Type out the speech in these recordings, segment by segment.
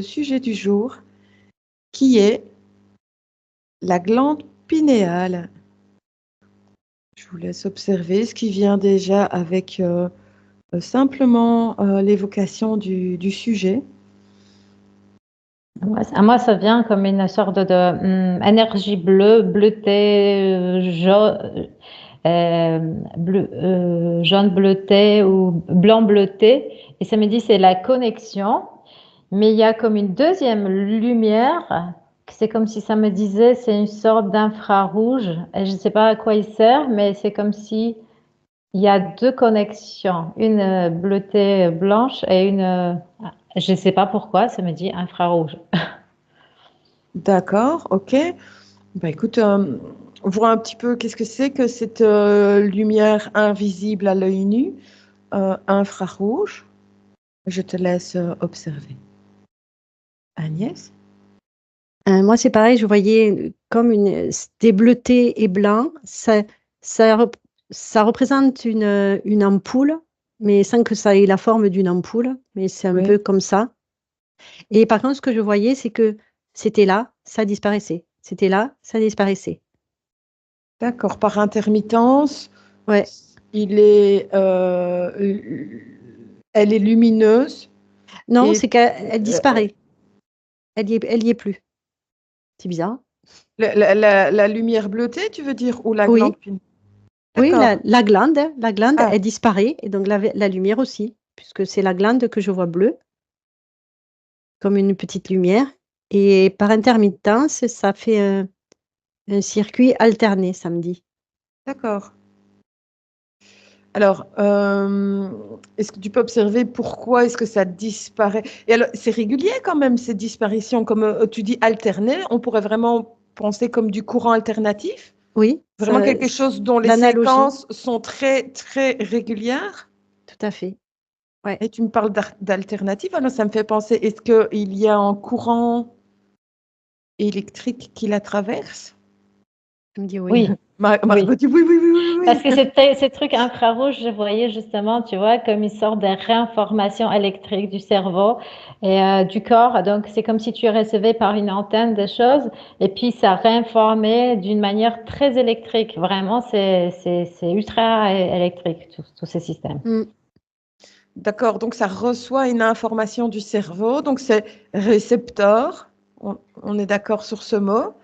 sujet du jour, qui est la glande pinéale. Je vous laisse observer ce qui vient déjà avec simplement l'évocation du sujet. À moi, ça vient comme une sorte de énergie bleutée, jaune bleuté ou blanc bleuté. Et ça me dit c'est la connexion. Mais il y a comme une deuxième lumière. C'est comme si ça me disait c'est une sorte d'infrarouge. Et je ne sais pas à quoi il sert, mais c'est comme si il y a deux connexions, une bleutée blanche et une, je ne sais pas pourquoi, ça me dit infrarouge. D'accord, ok. Bah, écoute, on voit un petit peu qu'est-ce que c'est que cette lumière invisible à l'œil nu, infrarouge. Je te laisse observer. Agnès? Moi, c'est pareil, je voyais comme des bleutés et blancs. Ça, ça représente une ampoule, mais sans que ça ait la forme d'une ampoule, mais c'est un Oui. peu comme ça. Et par contre, ce que je voyais, c'est que c'était là, ça disparaissait. C'était là, ça disparaissait. D'accord, par intermittence, Ouais, elle est lumineuse. non, Et c'est qu'elle disparaît. Elle y est plus. C'est bizarre. la lumière bleutée, tu veux dire, ou la glande Oui, pinéale? oui, D'accord. la glande, Ah, elle disparaît, et donc la lumière aussi, puisque c'est la glande que je vois bleue, comme une petite lumière. Et par intermittence, ça fait un circuit alterné samedi. d'accord. Alors, est-ce que tu peux observer pourquoi est-ce que ça disparaît? Et alors, c'est régulier quand même, ces disparitions, comme tu dis alterné, on pourrait vraiment penser comme du courant alternatif? Oui, Vraiment quelque chose dont les l'analogie, séquences sont très, très régulières? tout à fait. Ouais. Et tu me parles d'alternative, alors ça me fait penser, est-ce qu'il y a un courant électrique qui la traverse? Tu me dis oui. Oui, Margot oui. dit oui, oui, oui, oui, oui. Parce que ces trucs infrarouges, je voyais justement, tu vois, comme une sorte de réinformation électrique du cerveau et du corps. Donc, c'est comme si tu recevais par une antenne des choses et puis ça réinformait d'une manière très électrique. Vraiment, c'est ultra électrique, tous ces systèmes. Mm. D'accord, donc ça reçoit une information du cerveau, donc c'est récepteur. On est d'accord sur ce mot.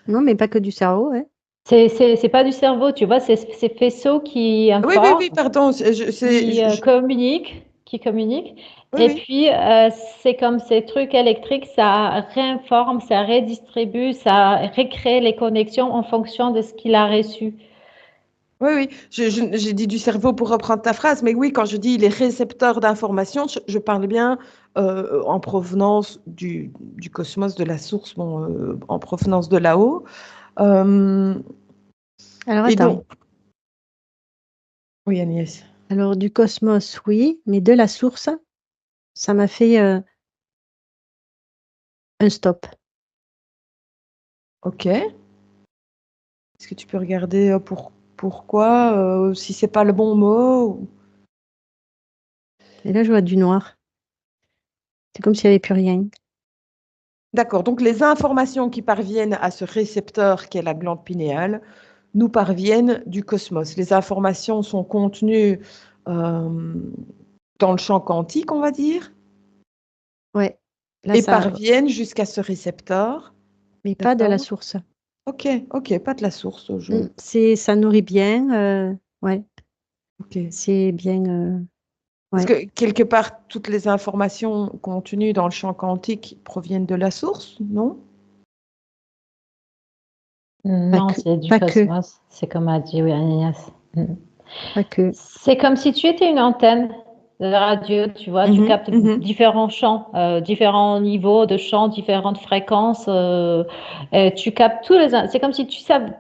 Non, mais pas que du cerveau, ouais. C'est pas du cerveau, tu vois, c'est ces faisceaux qui Oui, oui, oui, informent, pardon. qui communiquent. Oui, Et oui. puis, c'est comme ces trucs électriques, ça réinforme, ça redistribue, ça recrée les connexions en fonction de ce qu'il a reçu. Oui, oui, j'ai dit du cerveau pour reprendre ta phrase, mais oui, quand je dis les récepteurs d'informations, je parle bien en provenance du cosmos, de la source, bon, en provenance de là-haut. Alors Et attends. donc, oui, Agnès. Alors du cosmos, oui, mais de la source, ça m'a fait un stop. Ok. Est-ce que tu peux regarder pourquoi, si c'est pas le bon mot? Et là, je vois du noir. C'est comme s'il n'y avait plus rien. D'accord, donc les informations qui parviennent à ce récepteur qui est la glande pinéale nous parviennent du cosmos. Les informations sont contenues dans le champ quantique, on va dire, Ouais. Là, et ça, parviennent jusqu'à ce récepteur. mais pas de la D'accord? source. Ok, ok, pas de la source. Ça nourrit bien. Ouais, Ok. c'est bien. Parce Ouais. que quelque part, toutes les informations contenues dans le champ quantique proviennent de la source, non? Non, c'est du Pas que. cosmos. C'est comme a dit Agnès. Pas que. C'est comme si tu étais une antenne de radio, tu vois, tu captes différents champs, différents niveaux de champs, différentes fréquences. Et tu captes tous les. C'est comme si tu savais,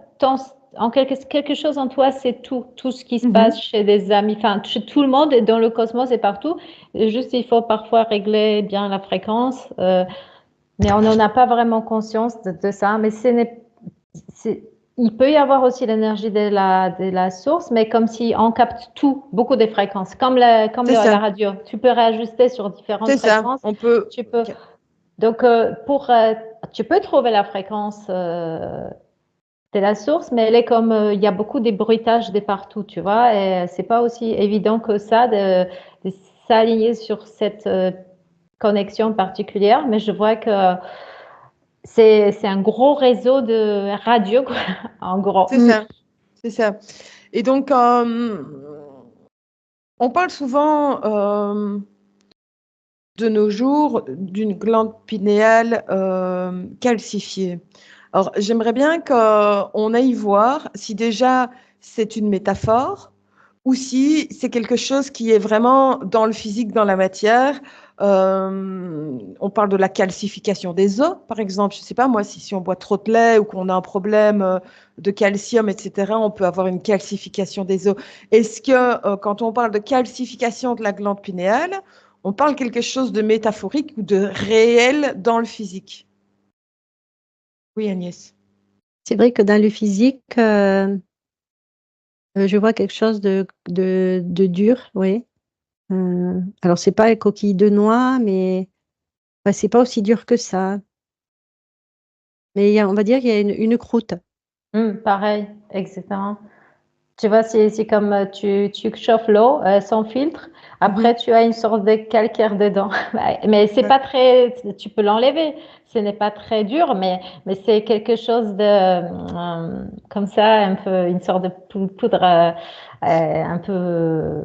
en quelque chose en toi, c'est tout ce qui se passe chez des amis, enfin chez tout le monde et dans le cosmos et partout. Et juste, il faut parfois régler bien la fréquence, mais on n'en a pas vraiment conscience de ça. Mais il peut y avoir aussi l'énergie de la source, mais comme si on capte tout, beaucoup de fréquences, comme C'est la ça, radio. Tu peux réajuster sur différentes c'est ça. fréquences. On peut. Tu peux. Donc, tu peux trouver la fréquence de la source, mais elle est comme, il y a beaucoup de bruitage de partout, tu vois, et c'est pas aussi évident que ça de s'aligner sur cette connexion particulière, mais je vois que c'est un gros réseau de radio, quoi, en gros. C'est ça, c'est ça. Et donc, on parle souvent de nos jours d'une glande pinéale calcifiée. Alors, j'aimerais bien qu'on aille voir si déjà c'est une métaphore ou si c'est quelque chose qui est vraiment dans le physique, dans la matière. On parle de la calcification des os, par exemple. Je ne sais pas, moi, si on boit trop de lait ou qu'on a un problème de calcium, etc., on peut avoir une calcification des os. Est-ce que quand on parle de calcification de la glande pinéale, on parle quelque chose de métaphorique ou de réel dans le physique? Oui, Agnès. C'est vrai que dans le physique, je vois quelque chose de dur, oui. Alors, c'est pas les coquilles de noix, mais c'est pas aussi dur que ça. Mais on va dire qu'il y a une croûte. Pareil, exactement. Tu vois, c'est comme tu chauffes l'eau sans filtre. Après, tu as une sorte de calcaire dedans. Mais c'est pas très. Tu peux l'enlever. Ce n'est pas très dur, mais c'est quelque chose de comme ça, un peu une sorte de poudre, un peu.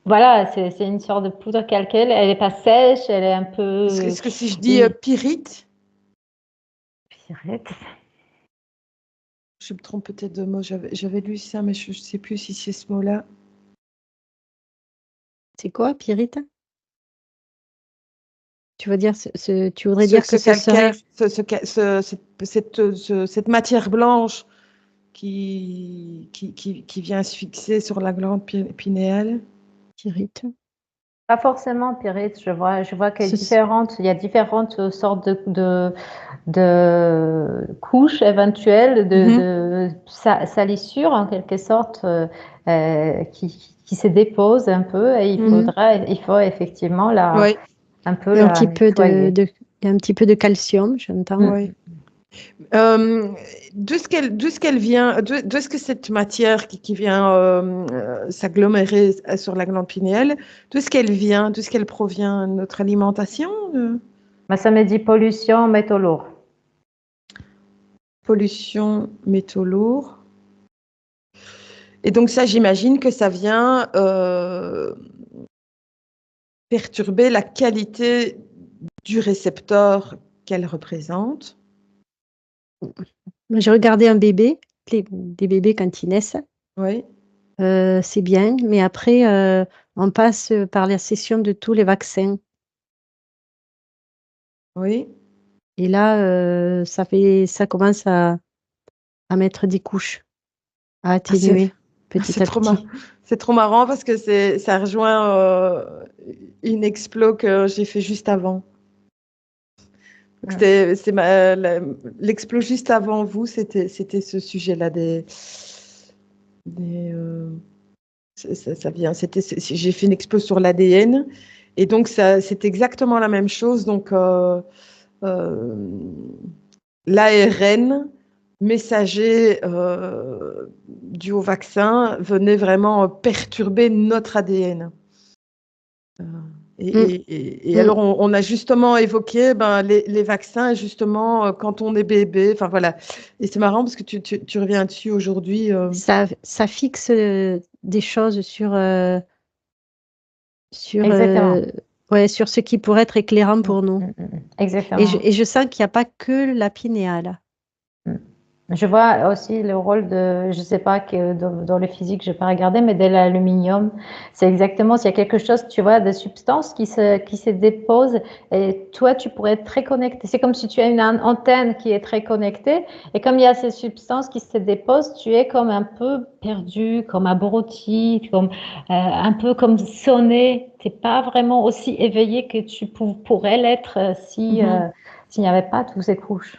Voilà, c'est une sorte de poudre calcaire. Elle n'est pas sèche, elle est un peu. Est-ce que si je dis pyrite? Pyrite. Je me trompe peut-être de mot. J'avais lu ça, mais je ne sais plus si c'est ce mot-là. C'est quoi, pyrite? Tu veux dire, tu voudrais dire que ce serait... Cette matière blanche qui vient se fixer sur la glande pinéale. Pyrite. Pas forcément pyrite, je vois qu'il y a différentes sortes de couches éventuelles de salissures en quelque sorte qui se déposent un peu et il faut effectivement un peu la nettoyer. Il y a un petit peu de calcium, j'entends. Oui. D'où est-ce qu'elle vient, d'où est-ce que cette matière qui vient s'agglomérer sur la glande pinéale, d'où est-ce qu'elle vient, d'où est-ce qu'elle provient? Notre alimentation? Ça me dit pollution, métaux lourds. Pollution, métaux lourds. Et donc ça, j'imagine que ça vient perturber la qualité du récepteur qu'elle représente. J'ai regardé un bébé, des bébés quand ils naissent. Oui. C'est bien, mais après, on passe par la session de tous les vaccins. Oui. Et là, ça commence à mettre des couches, à atténuer petit à petit. C'est trop marrant parce que ça rejoint une explo que j'ai fait juste avant. L'explo juste avant vous, c'était ce sujet-là ça vient. J'ai fait une expo sur l'ADN et donc c'est exactement la même chose. Donc l'ARN messager dû au vaccin venait vraiment perturber notre ADN. Alors, on a justement évoqué les vaccins, justement, quand on est bébé. Enfin, voilà. Et c'est marrant parce que tu reviens dessus aujourd'hui. Ça fixe des choses sur ce qui pourrait être éclairant pour nous. Exactement. Et je sens qu'il n'y a pas que la pinéale. Je vois aussi le rôle de, je sais pas que dans le physique, je n'ai pas regardé, mais de l'aluminium. C'est exactement, s'il y a quelque chose, tu vois, de substances qui se déposent et toi, tu pourrais être très connecté. C'est comme si tu as une antenne qui est très connectée et comme il y a ces substances qui se déposent, tu es comme un peu perdu, comme abruti, comme, un peu comme sonné. Tu n'es pas vraiment aussi éveillé que tu pourrais l'être s'il n'y avait pas toutes ces couches.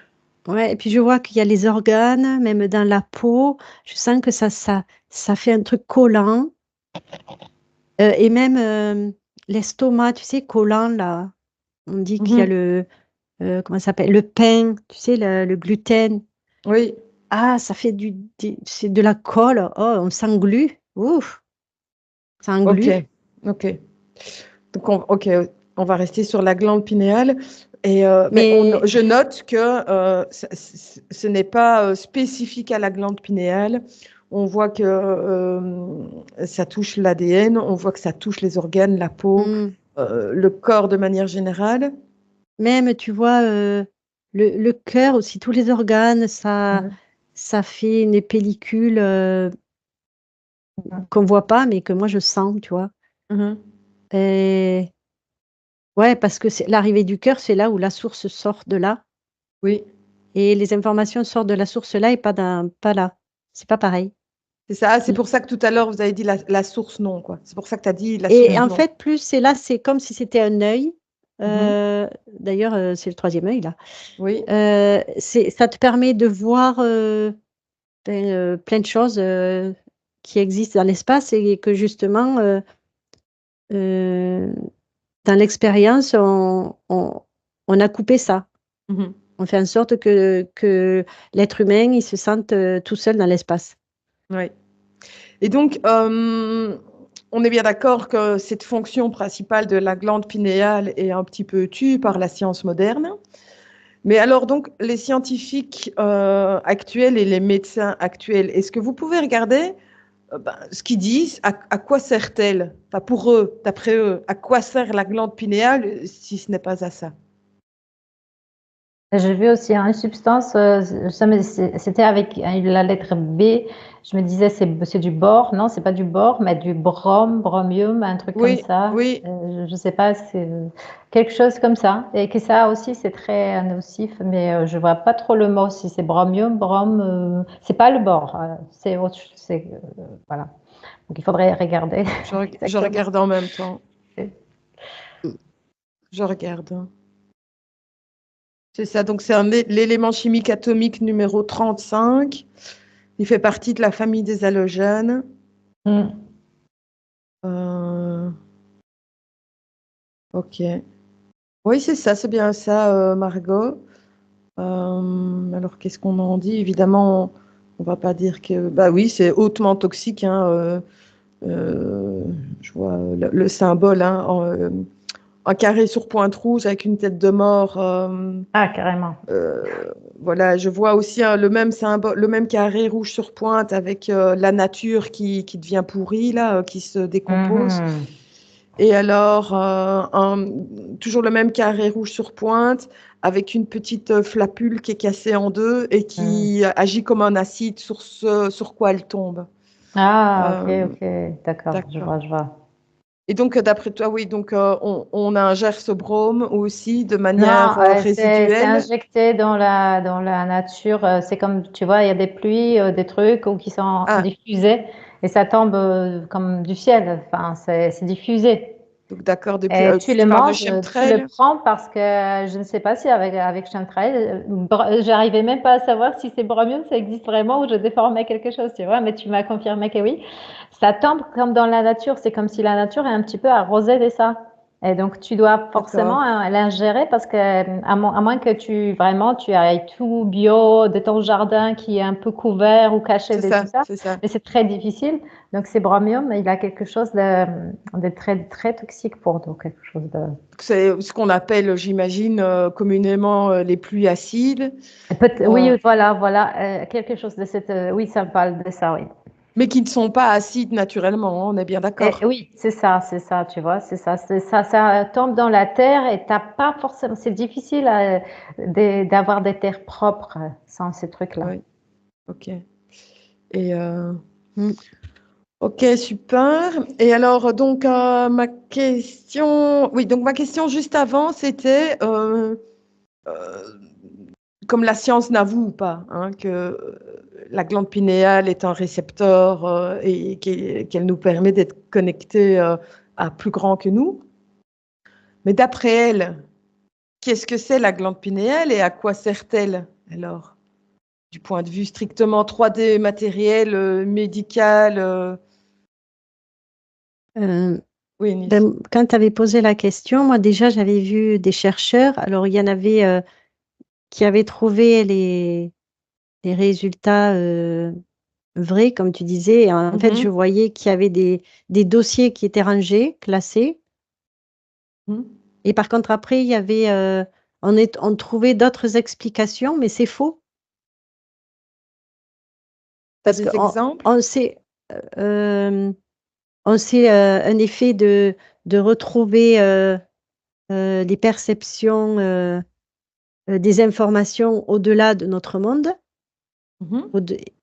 Ouais, et puis je vois qu'il y a les organes, même dans la peau. Je sens que ça fait un truc collant. Et même l'estomac, tu sais, collant là. On dit qu'il y a comment ça s'appelle? Le pain, tu sais, le gluten. Oui. Ah, ça fait c'est de la colle. Oh, on s'englue. Ouf, ça Ok. englue. Ok. Donc, on va rester sur la glande pinéale. Et Mais je note que ce n'est pas spécifique à la glande pinéale. On voit que ça touche l'ADN, on voit que ça touche les organes, la peau, le corps de manière générale. même, tu vois, le cœur aussi, tous les organes, Mhm. ça fait une pellicule qu'on voit pas, mais que moi je sens, tu vois. Mhm. Et ouais, parce que c'est l'arrivée du cœur, c'est là où la source sort de là. Oui, Et les informations sortent de la source là et pas là. C'est pas pareil. c'est ça. Ah, c'est pour ça que tout à l'heure, vous avez dit la source non, quoi. C'est pour ça que tu as dit la Et source en non. fait, plus c'est là, c'est comme si c'était un œil. Mhm. D'ailleurs, c'est le troisième œil là. Oui. Ça te permet de voir plein de choses qui existent dans l'espace et que justement, euh, dans l'expérience, on a coupé ça. Mhm. On fait en sorte que l'être humain, il se sente tout seul dans l'espace. Oui. Et donc, on est bien d'accord que cette fonction principale de la glande pinéale est un petit peu tue par la science moderne. Mais alors, donc, les scientifiques actuels et les médecins actuels, est-ce que vous pouvez regarder ce qu'ils disent, à quoi sert-elle? Enfin, pour eux, d'après eux, à quoi sert la glande pinéale si ce n'est pas à ça? J'ai vu aussi une substance, c'était avec la lettre B. Je me disais, c'est du bore. Non, c'est pas du bore, mais du bromium, un truc comme Oui, ça. oui, Je sais pas, c'est quelque chose comme ça. Et que ça aussi, c'est très nocif, mais je vois pas trop le mot. Si c'est bromium, c'est pas le bore. C'est autre, voilà. Donc il faudrait regarder je exactement. regarde en même temps. Je regarde. C'est ça, donc c'est l'élément chimique atomique numéro 35. Il fait partie de la famille des halogènes. Mm. Euh, ok. Oui, c'est ça, c'est bien ça, Margot. Alors, qu'est-ce qu'on en dit? Évidemment, on va pas dire que... Bah oui, c'est hautement toxique, hein, je vois le symbole, hein, un carré sur pointe rouge avec une tête de mort. Ah, carrément. Voilà, je vois aussi hein, le même symbole, le même carré rouge sur pointe avec la nature qui devient pourrie, là, qui se décompose. Mhm. Et alors, toujours le même carré rouge sur pointe avec une petite flapule qui est cassée en deux et Mm. qui agit comme un acide sur ce sur quoi elle tombe. Ah, ok, Euh, ok, d'accord, je d'accord. vois, je vois. Et donc, d'après toi, oui, donc on ingère ce brome aussi de Non, manière c'est résiduelle. injecté dans la nature. C'est comme, tu vois, il y a des pluies, des trucs qui sont Ah, diffusés et ça tombe comme du ciel. Enfin, c'est diffusé. donc d'accord, depuis, Et tu le tu parles de manges, tu le chemtrail? prends parce que je ne sais pas si avec chemtrail, j'arrivais même pas à savoir si c'est bromium, ça existe vraiment ou je déformais quelque chose, tu vois, mais tu m'as confirmé que oui. Ça tombe comme dans la nature, c'est comme si la nature est un petit peu arrosée de ça. Et donc tu dois D'accord. forcément l'ingérer parce que à moins que tu ailles tout bio de ton jardin qui est un peu couvert ou caché C'est de tout ça, ça, c'est ça. mais c'est très difficile. Donc, c'est bromium, il a quelque chose de très, très toxique pour nous, quelque chose de... C'est ce qu'on appelle, j'imagine, communément les pluies acides, Oui, euh, voilà, voilà, quelque chose de cette... oui, ça me parle de ça, oui. mais qui ne sont pas acides naturellement, hein, on est bien Et d'accord. oui, c'est ça, tu vois, ça tombe dans la terre et t'as pas forcément... C'est difficile d'avoir des terres propres sans ces trucs-là. Oui, ok. Et Mm. ok, super. Et alors, donc, ma question, oui, donc ma question juste avant, c'était euh, comme la science n'avoue pas hein, que la glande pinéale est un récepteur et qu'elle nous permet d'être connectés à plus grand que nous. Mais d'après elle, qu'est-ce que c'est la glande pinéale et à quoi sert-elle alors, du point de vue strictement 3D matériel, médical Euh, Oui, Nice. Ben, quand tu avais posé la question, moi déjà j'avais vu des chercheurs. Alors il y en avait qui avaient trouvé les résultats vrais, comme tu disais. Et en fait, je Mhm. voyais qu'il y avait des dossiers qui étaient rangés, classés. Mhm. Et par contre, après, il y avait, on trouvait d'autres explications, mais c'est faux. T'as Parce des qu'on exemples? on sait, euh, on sait un effet de retrouver les perceptions des informations au-delà de notre monde Mhm.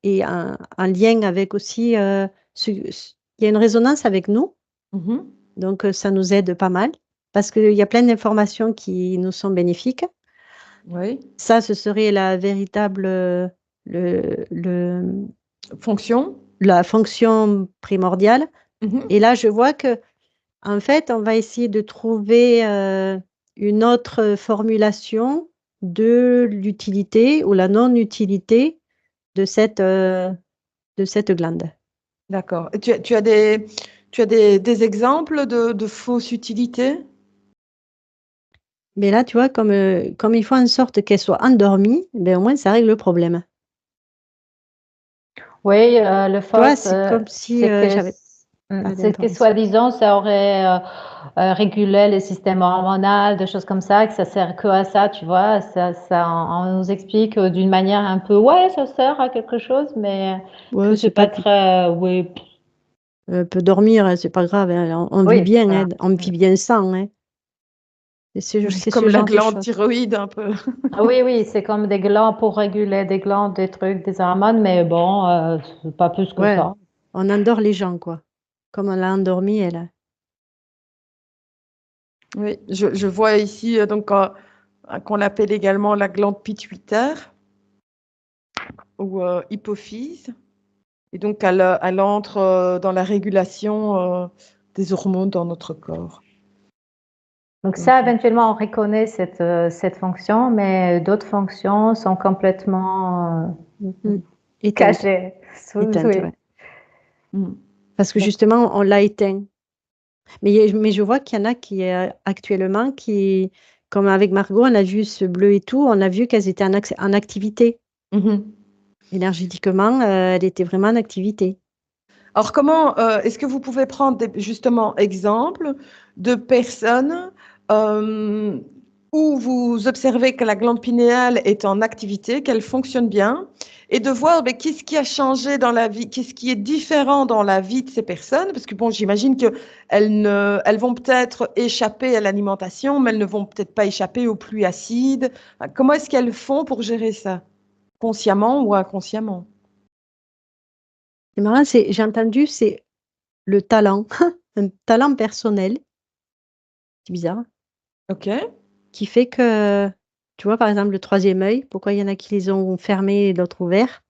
et un lien avec aussi, il y a une résonance avec nous, Mhm. donc ça nous aide pas mal parce qu'il y a plein d'informations qui nous sont bénéfiques. Oui. Ça, ce serait la véritable, le, le- Fonction? la fonction primordiale. Mhm. Et là, je vois que, en fait, on va essayer de trouver une autre formulation de l'utilité ou la non-utilité de cette glande. D'accord. Et tu as des exemples de fausses utilités? Mais là, tu vois, comme il faut en sorte qu'elle soit endormie, ben, au moins, ça règle le problème. Oui, le Tu vois, fausse, c'est comme si c'est que, j'avais pas c'est que d'informations. soi-disant, ça aurait régulé le système hormonal, des choses comme ça, que ça sert que à ça, tu vois. On nous explique d'une manière un peu, ouais, ça sert à quelque chose, mais que Ouais, c'est c'est pas pas très, oui, peut dormir, hein, c'est pas grave, hein, on vit oui, bien, hein, voilà. on vit bien sans, hein. Oui, C'est comme ce la genre de glande choses. thyroïde un peu. Ah oui, oui, c'est comme des glands pour réguler des glandes, des trucs, des hormones, mais bon, c'est pas plus que Ouais, ça. on endort les gens, quoi. Comme on l'a endormi, elle. Oui, je vois ici donc qu'on appelle également la glande pituitaire ou hypophyse. Et donc elle entre dans la régulation des hormones dans notre corps. Donc Donc, ça, éventuellement, on reconnaît cette fonction, mais d'autres fonctions sont complètement Mm. Éteinte, cachées. éteinte, Oui. ouais. Parce que justement, on l'a éteint. Mais je vois qu'il y en a qui, actuellement, qui, comme avec Margot, on a vu ce bleu et tout, on a vu qu'elles étaient en activité. mhm. Énergétiquement, elle était vraiment en activité. Alors comment est-ce que vous pouvez prendre justement exemples de personnes euh, où vous observez que la glande pinéale est en activité, qu'elle fonctionne bien, et de voir mais, qu'est-ce qui a changé dans la vie, qu'est-ce qui est différent dans la vie de ces personnes, parce que bon, j'imagine que elles vont peut-être échapper à l'alimentation, mais elles ne vont peut-être pas échapper aux pluies acides. Comment est-ce qu'elles font pour gérer ça, consciemment ou inconsciemment? C'est marrant, j'ai entendu, c'est le talent, un talent personnel, c'est bizarre, Ok, qui fait que, tu vois, par exemple, le troisième œil, pourquoi il y en a qui les ont fermés et d'autres ouverts?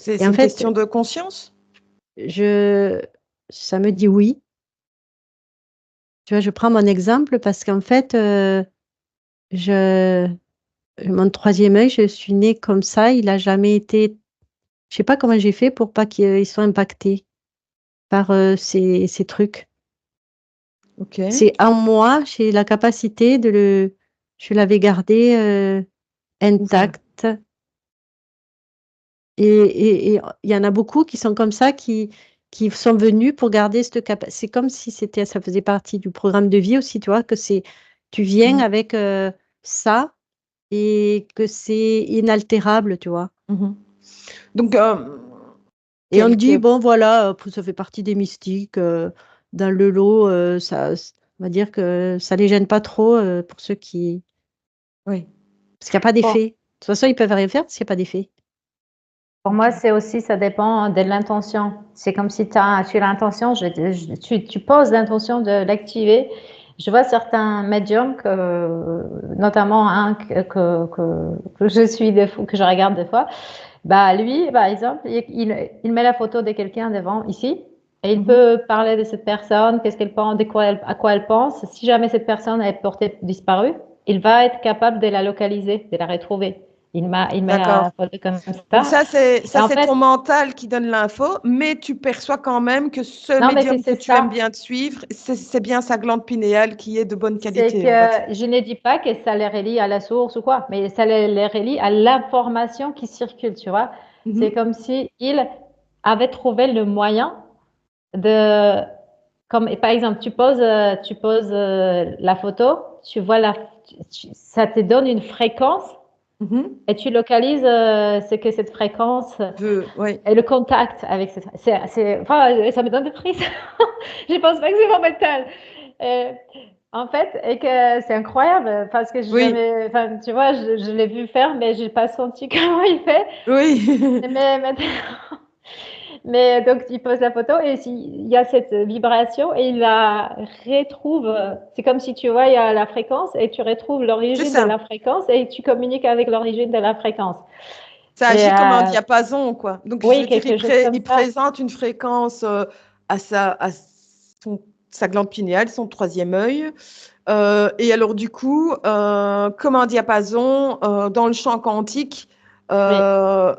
Et c'est en une question fait, de conscience. je, ça me dit oui. Tu vois, je prends mon exemple parce qu'en fait, je, mon troisième œil, je suis née comme ça, il n'a jamais été, je sais pas comment j'ai fait pour pas qu'il soit impacté par ces trucs. Ok. C'est en moi, j'ai la capacité je l'avais gardé Ouvert. intact. Et il y en a beaucoup qui sont comme ça, qui sont venus pour garder cette capacité. C'est comme si ça faisait partie du programme de vie aussi, tu vois, tu viens Mhm. avec ça et que c'est inaltérable, tu vois. Mhm. Donc, Et on dit, quelques... bon, voilà, ça fait partie des mystiques. Dans le lot, on va dire que ça les gêne pas trop pour ceux qui. Oui, Parce qu'il n'y a pas Bon, d'effet. De toute façon, ils peuvent rien faire parce qu'il n'y a pas d'effet. pour moi, ok. c'est aussi, ça dépend de l'intention. C'est comme si tu as l'intention, tu poses l'intention de l'activer. Je vois certains médiums, notamment un que je suis des fois, que je regarde des fois. Bah, lui, par exemple, il met la photo de quelqu'un devant ici et il Mhm. peut parler de cette personne, qu'est-ce qu'elle pense, à quoi elle pense. Si jamais cette personne est portée disparue, il va être capable de la localiser, de la retrouver. Il met D'accord. la photo comme Donc ça. Et en c'est fait, ton mental qui donne l'info, mais tu perçois quand même que ce non, mais médium que c'est tu aimes ça. bien te suivre, c'est bien sa glande pinéale qui est de bonne C'est qualité, on va dire. que je ne dis pas que ça les relie à la source ou quoi, mais ça les relie à l'information qui circule, tu vois. C'est Mhm. comme si il avait trouvé le moyen de, comme par exemple, tu poses la photo, tu vois ça te donne une fréquence Mhm. et tu localises ce que cette fréquence Oui. et le contact avec enfin, ça me donne des frissons. Je pense pas que c'est mon mental. Euh, En fait, et que c'est incroyable parce que j'ai Oui. jamais, enfin, tu vois, je l'ai vu faire, mais j'ai pas senti comment il fait. Oui. Mais, mais donc, il pose la photo et il y a cette vibration et il la retrouve. C'est comme si tu vois, il y a la fréquence et tu retrouves C'est l'origine de ça. la fréquence et tu communiques avec l'origine de la fréquence. Ça Et agit comme un diapason, quoi. Donc, je oui, veux dire, quelque chose comme il ça. présente une fréquence à sa glande pinéale, son troisième œil. Et alors, du coup, comme un diapason, dans le champ quantique, Oui, euh,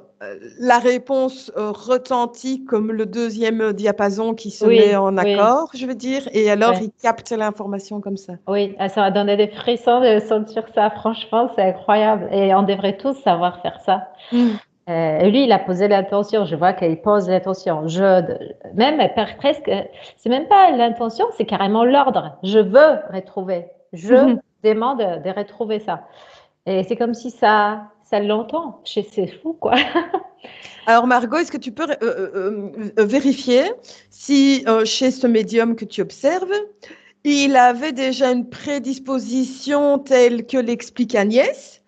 la réponse retentit comme le deuxième diapason qui se met oui, en oui, accord, je veux dire, et alors ouais. il capte l'information comme ça. Oui, ça m'a donné des frissons de sentir ça. Franchement, c'est incroyable. Et on devrait tous savoir faire ça. Mm. Et lui, il a posé l'intention. Je vois qu'il pose l'intention. Même presque, c'est même pas l'intention, c'est carrément l'ordre. Je veux retrouver. Je demande de retrouver ça. Et c'est comme si ça l'entend. C'est fou, quoi. Alors, Margot, est-ce que tu peux vérifier si chez ce médium que tu observes, il avait déjà une prédisposition telle que l'explique Agnès,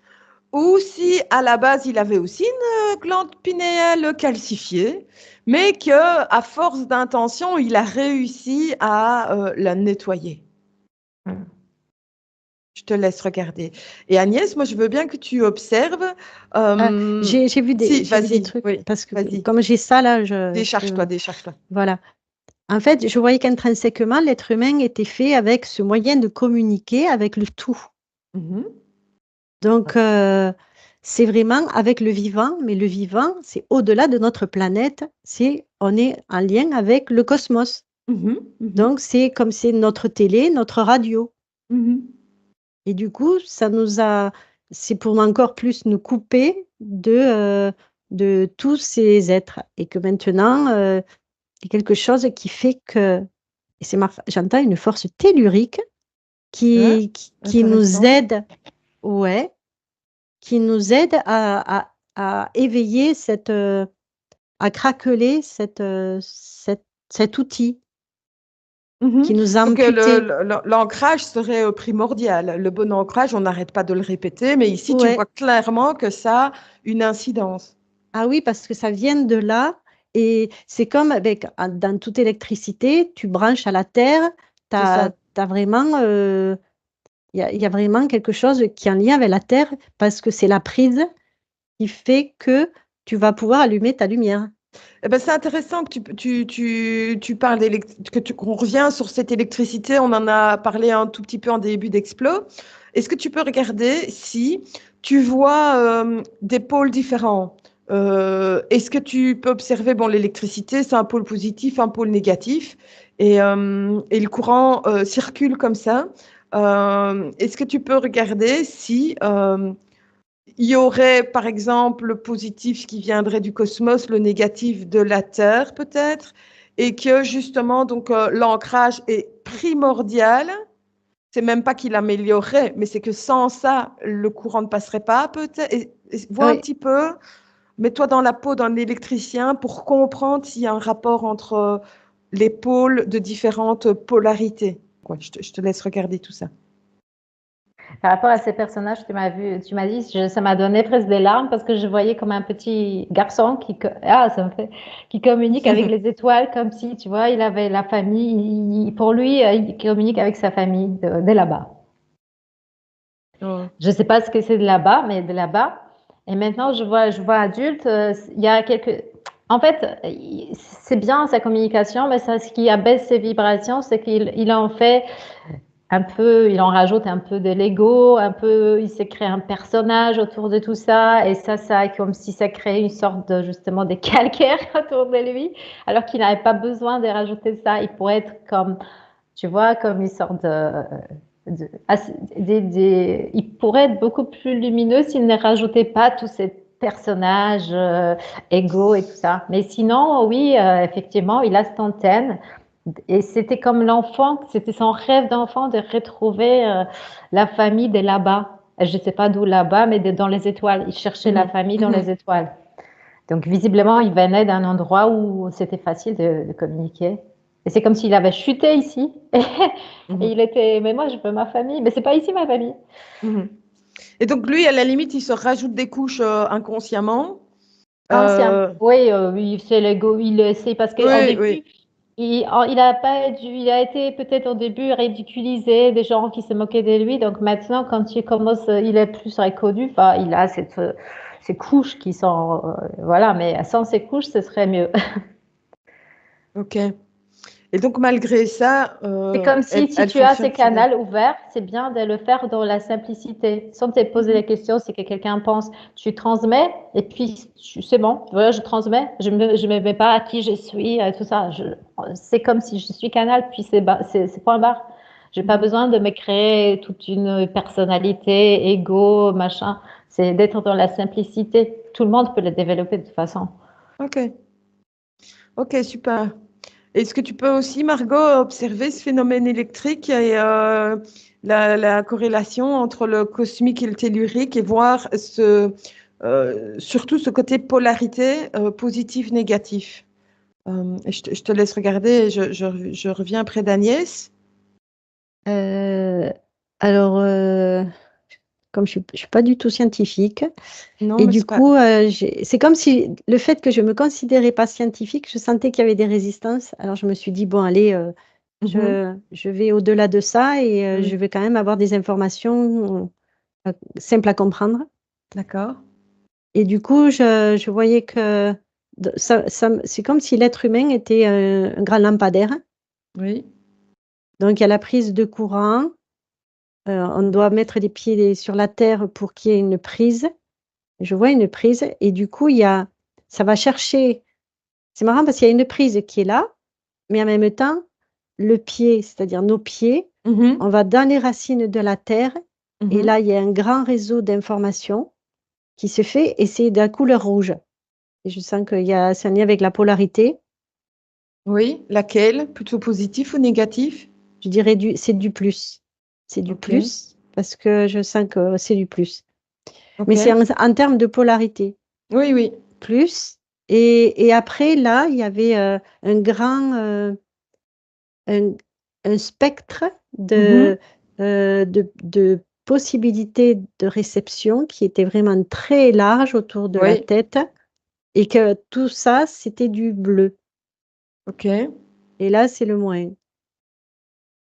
ou si à la base il avait aussi une glande pinéale calcifiée, mais que à force d'intention, il a réussi à la nettoyer. Je te laisse regarder. Et Agnès, moi, je veux bien que tu observes. J'ai j'ai vu des Vas-y, trucs oui, parce que vas-y. comme j'ai ça là, Décharge-toi, décharge-toi. voilà. En fait, je voyais qu'intrinsèquement, l'être humain était fait avec ce moyen de communiquer avec le tout. Mhm. Donc, c'est vraiment avec le vivant, mais le vivant, c'est au-delà de notre planète, on est en lien avec le cosmos. Mhm, mhm, Donc, c'est comme c'est notre télé, notre radio. mhm. Et du coup, c'est pour encore plus nous couper de tous ces êtres. Et que maintenant, il y a quelque chose qui fait que, j'entends une force tellurique Ah, qui nous intéressant. aide, ouais, qui nous aide à éveiller à craqueler cet outil Mhm. qui nous a Donc, amputés. l'ancrage serait primordial. Le bon ancrage, on n'arrête pas de le répéter, mais ici, tu Ouais. vois clairement que ça a une incidence. Ah oui, parce que ça vient de là. Et c'est comme dans toute électricité, tu branches à la terre, C'est ça. t'as vraiment, il y a vraiment quelque chose qui est en lien avec la terre parce que c'est la prise qui fait que tu vas pouvoir allumer ta lumière. Eh ben, c'est intéressant que tu parles qu'on revient sur cette électricité. On en a parlé un tout petit peu en début d'Explo. Est-ce que tu peux regarder si tu vois des pôles différents? Est-ce que tu peux observer, bon, l'électricité, c'est un pôle positif, un pôle négatif, et le courant circule comme ça. Est-ce que tu peux regarder si il y aurait, par exemple, le positif qui viendrait du cosmos, le négatif de la Terre, peut-être, et que justement, donc, l'ancrage est primordial. C'est même pas qu'il améliorerait, mais c'est que sans ça, le courant ne passerait pas, peut-être. Vois un Oui, petit peu, mets-toi dans la peau d'un électricien pour comprendre s'il y a un rapport entre les pôles de différentes polarités. Quoi, je te laisse regarder tout ça. Par rapport à ces personnages, tu m'as dit, ça m'a donné presque des larmes parce que je voyais comme un petit garçon qui communique avec les étoiles comme si, tu vois, il avait la famille. Pour lui, il communique avec sa famille de là-bas. Oh. Je ne sais pas ce que c'est de là-bas, mais de là-bas. Et maintenant, je vois adulte, il y a En fait, c'est bien sa communication, mais ce qui abaisse ses vibrations, c'est qu'il en fait il en rajoute un peu de Lego, il s'est créé un personnage autour de tout ça, et ça, comme si ça créait une sorte de, justement, de calcaire autour de lui, alors qu'il n'avait pas besoin de rajouter ça. Il pourrait être comme, tu vois, comme une sorte il pourrait être beaucoup plus lumineux s'il ne rajoutait pas tous ces personnages égaux et tout ça. Mais sinon, oui, effectivement, il a cette antenne. Et c'était comme l'enfant, c'était son rêve d'enfant de retrouver la famille de là-bas. Je ne sais pas d'où là-bas, mais dans les étoiles. Il cherchait la famille dans les étoiles. Donc, visiblement, il venait d'un endroit où c'était facile de communiquer. Et c'est comme s'il avait chuté ici. Et il était, mais moi, je veux ma famille. Mais c'est pas ici ma famille. Et donc, lui, à la limite, il se rajoute des couches inconsciemment. Oui, c'est l'ego. Il essaie parce qu'au début, il a été peut-être au début ridiculisé, des gens qui se moquaient de lui. Donc maintenant, quand il commence, il est plus reconnu. Enfin, il a ces couches qui sont, voilà. Mais sans ces couches, ce serait mieux. Ok. Et donc, malgré ça, C'est comme si tu as fonctionne ces canaux ouverts, c'est bien de le faire dans la simplicité, sans te poser la question, c'est que quelqu'un pense, tu transmets, et puis c'est bon, voilà, je transmets, je me mets pas à qui je suis, tout ça. C'est comme si je suis canal, puis c'est point barre. J'ai pas besoin de me créer toute une personnalité, ego, machin. C'est d'être dans la simplicité. Tout le monde peut le développer de toute façon. Ok, super. Est-ce que tu peux aussi, Margot, observer ce phénomène électrique et la corrélation entre le cosmique et le tellurique et voir surtout ce côté polarité positif-négatif. Je te laisse regarder et je reviens près d'Agnès. Alors, comme je suis pas du tout scientifique, Non, et mais du coup, c'est comme si le fait que je me considérais pas scientifique, je sentais qu'il y avait des résistances. Alors, je me suis dit, bon, allez, je vais au-delà de ça et je vais quand même avoir des informations simples à comprendre. D'accord. Et du coup, je voyais que c'est comme si l'être humain était un grand lampadaire. Oui. Donc, il y a la prise de courant. On doit mettre les pieds sur la terre pour qu'il y ait une prise. Je vois une prise et du coup, ça va chercher. C'est marrant parce qu'il y a une prise qui est là, mais en même temps, le pied, c'est-à-dire nos pieds, on va dans les racines de la terre et là, il y a un grand réseau d'informations qui se fait et c'est de la couleur rouge. Et je sens c'est un lien avec la polarité. Oui, laquelle? Plutôt positif ou négatif? Je dirais c'est du plus. C'est du plus parce que je sens que c'est du plus. Mais c'est en termes de polarité. Oui. Plus. Et après, là, il y avait un grand un spectre de possibilités de réception qui était vraiment très large autour de la tête et que tout ça, c'était du bleu. Ok. Et là, c'est le moins.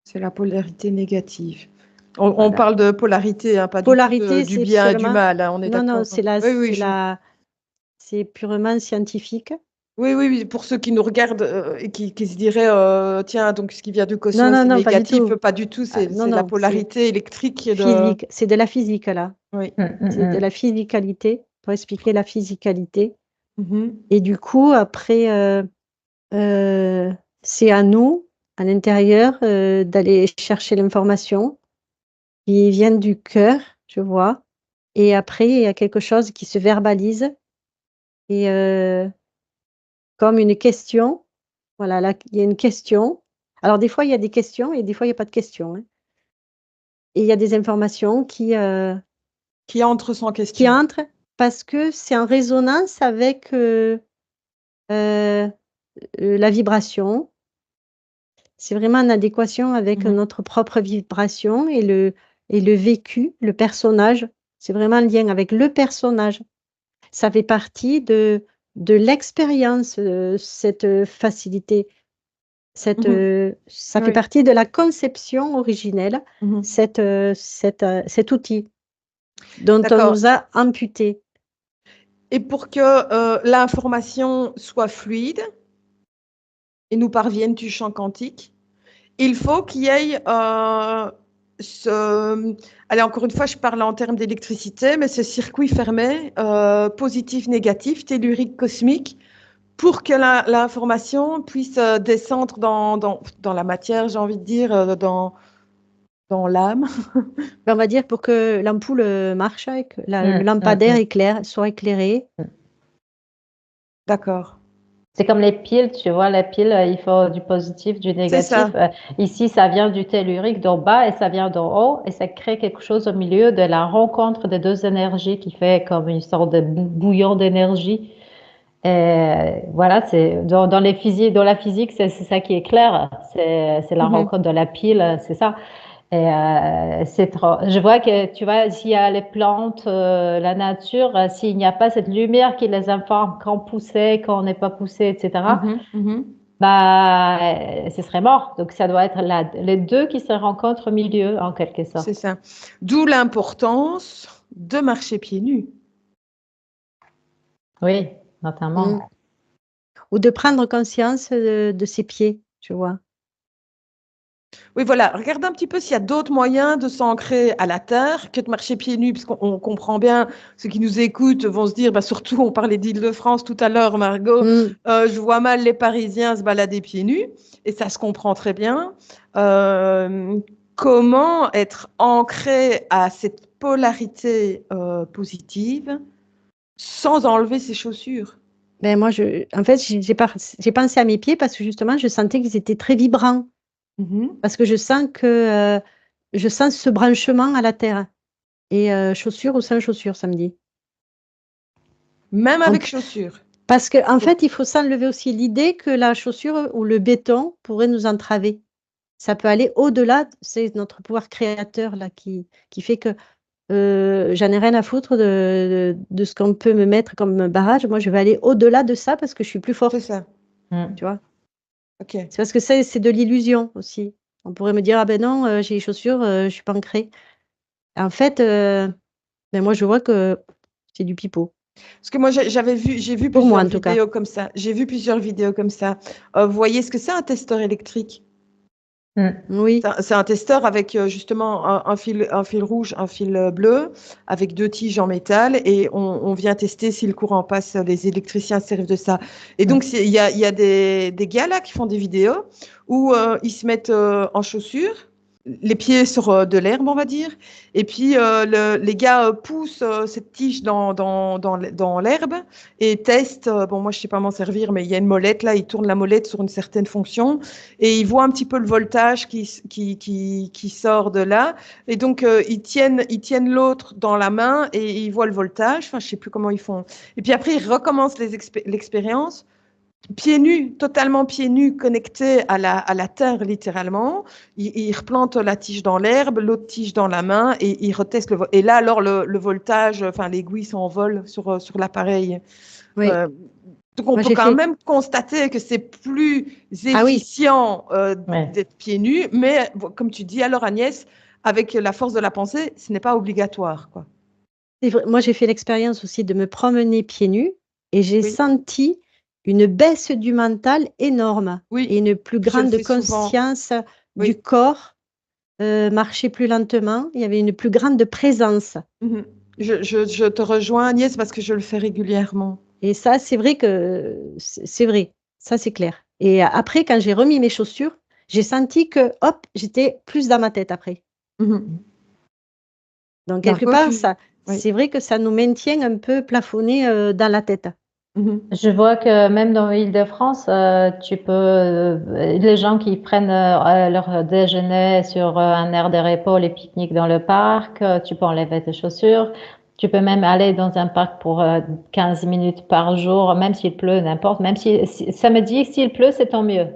C'est la polarité négative. On parle de polarité, hein, pas polarité, du bien et du mal. Hein, on est d'accord. Non, c'est purement scientifique. Oui, pour ceux qui nous regardent et qui se diraient, tiens, donc ce qui vient du cosmos, c'est Non, négatif. pas du tout, c'est non, la polarité électrique. Physique, c'est de la physique, là. Oui. C'est de la physicalité, pour expliquer la physicalité. Mhm. Et du coup, après, c'est à nous, à l'intérieur, d'aller chercher l'information qui vient du cœur, je vois. Et après, il y a quelque chose qui se verbalise et comme une question. Voilà, là, il y a une question. Alors, des fois, il y a des questions et des fois, il n'y a pas de questions. Hein. Et il y a des informations qui entrent sans question. qui entrent parce que c'est en résonance avec la vibration. C'est vraiment en adéquation avec notre propre vibration et le vécu, le personnage. C'est vraiment en lien avec le personnage. Ça fait partie de l'expérience, cette facilité. Ça fait partie de la conception originelle, cet outil dont on nous a amputé. Et pour que l'information soit fluide et nous parvienne du champ quantique, il faut qu'il y ait allez, encore une fois, je parle en termes d'électricité, mais ce circuit fermé, positif, négatif, tellurique, cosmique, pour que l'information puisse descendre dans la matière, j'ai envie de dire, dans l'âme. On va dire pour que l'ampoule marche, que le lampadaire soit éclairé. D'accord. C'est comme les piles, tu vois, les piles, il faut du positif, du négatif. ça. Ici, ça vient du tellurique d'en bas et ça vient d'en haut et ça crée quelque chose au milieu de la rencontre des deux énergies qui fait comme une sorte de bouillon d'énergie. Et voilà, c'est dans la physique, c'est ça qui est clair. C'est la rencontre de la pile, c'est ça. Et c'est trop. Je vois que, tu vois, s'il y a les plantes, la nature, s'il n'y a pas cette lumière qui les informe quand pousser, quand on n'est pas poussé, etc., bah, ce serait mort. Donc, ça doit être les deux qui se rencontrent au milieu, en quelque sorte. C'est ça. D'où l'importance de marcher pieds nus. Oui, notamment. Ou de prendre conscience de ses pieds, tu vois. Oui, voilà. Regarde un petit peu s'il y a d'autres moyens de s'ancrer à la terre que de marcher pieds nus, parce qu'on comprend bien, ceux qui nous écoutent vont se dire, bah, surtout, on parlait d'Île-de-France tout à l'heure, Margot, je vois mal les Parisiens se balader pieds nus, et ça se comprend très bien. Comment être ancré à cette polarité positive sans enlever ses chaussures? Ben moi, en fait, j'ai pensé à mes pieds parce que justement, je sentais qu'ils étaient très vibrants. Parce que je sens ce branchement à la terre. Et chaussures ou sans chaussures, ça me dit. Même avec chaussures. Parce qu'en fait, il faut s'enlever aussi l'idée que la chaussure ou le béton pourrait nous entraver. Ça peut aller au-delà, c'est notre pouvoir créateur là qui fait que j'en ai rien à foutre de ce qu'on peut me mettre comme barrage. Moi, je vais aller au-delà de ça parce que je suis plus forte. C'est ça. Tu vois? Ok. C'est parce que c'est de l'illusion aussi. On pourrait me dire, ah ben non, j'ai les chaussures, je suis pas ancrée. En fait, ben moi, je vois que c'est du pipeau. Parce que moi, j'ai vu Pour moi, plusieurs en tout cas. vidéos comme ça. J'ai vu plusieurs vidéos comme ça. Vous voyez ce que c'est un testeur électrique? Oui. C'est un testeur avec justement un fil rouge, un fil bleu, avec deux tiges en métal, et on vient tester si le courant passe. Les électriciens servent de ça. Et donc, il y a des gars là qui font des vidéos où ils se mettent en chaussures, les pieds sur de l'herbe, on va dire. Et puis, les gars poussent cette tige dans l'herbe et testent. Bon, moi, je ne sais pas m'en servir, mais il y a une molette là, ils tournent la molette sur une certaine fonction et ils voient un petit peu le voltage qui sort de là. Et donc, ils tiennent l'autre dans la main et ils voient le voltage. Enfin, je ne sais plus comment ils font. Et puis après, ils recommencent l'expérience. Pieds nus, totalement pieds nus, connectés à la terre littéralement. Ils replantent la tige dans l'herbe, l'autre tige dans la main et ils retestent et là, alors, le voltage, enfin, l'aiguille s'envole sur l'appareil. Oui. Donc, on peut quand même constater que c'est plus efficient d'être pieds nus, mais comme tu dis, alors Agnès, avec la force de la pensée, ce n'est pas obligatoire, quoi. Moi, j'ai fait l'expérience aussi de me promener pieds nus et j'ai senti une baisse du mental énorme et une plus grande conscience du corps, marcher plus lentement. Il y avait une plus grande présence. Je te rejoins, Agnès, parce que je le fais régulièrement. Et ça, c'est vrai que c'est vrai. Ça, c'est clair. Et après, quand j'ai remis mes chaussures, j'ai senti que, hop, j'étais plus dans ma tête après. Donc, quelque part, c'est vrai que ça nous maintient un peu plafonnés dans la tête. Je vois que même dans l'Île-de-France, les gens qui prennent leur déjeuner sur un aire de repos, les pique-niques dans le parc, tu peux enlever tes chaussures. Tu peux même aller dans un parc pour 15 minutes par jour, même s'il pleut, n'importe. Même si ça me dit que s'il pleut, c'est tant mieux.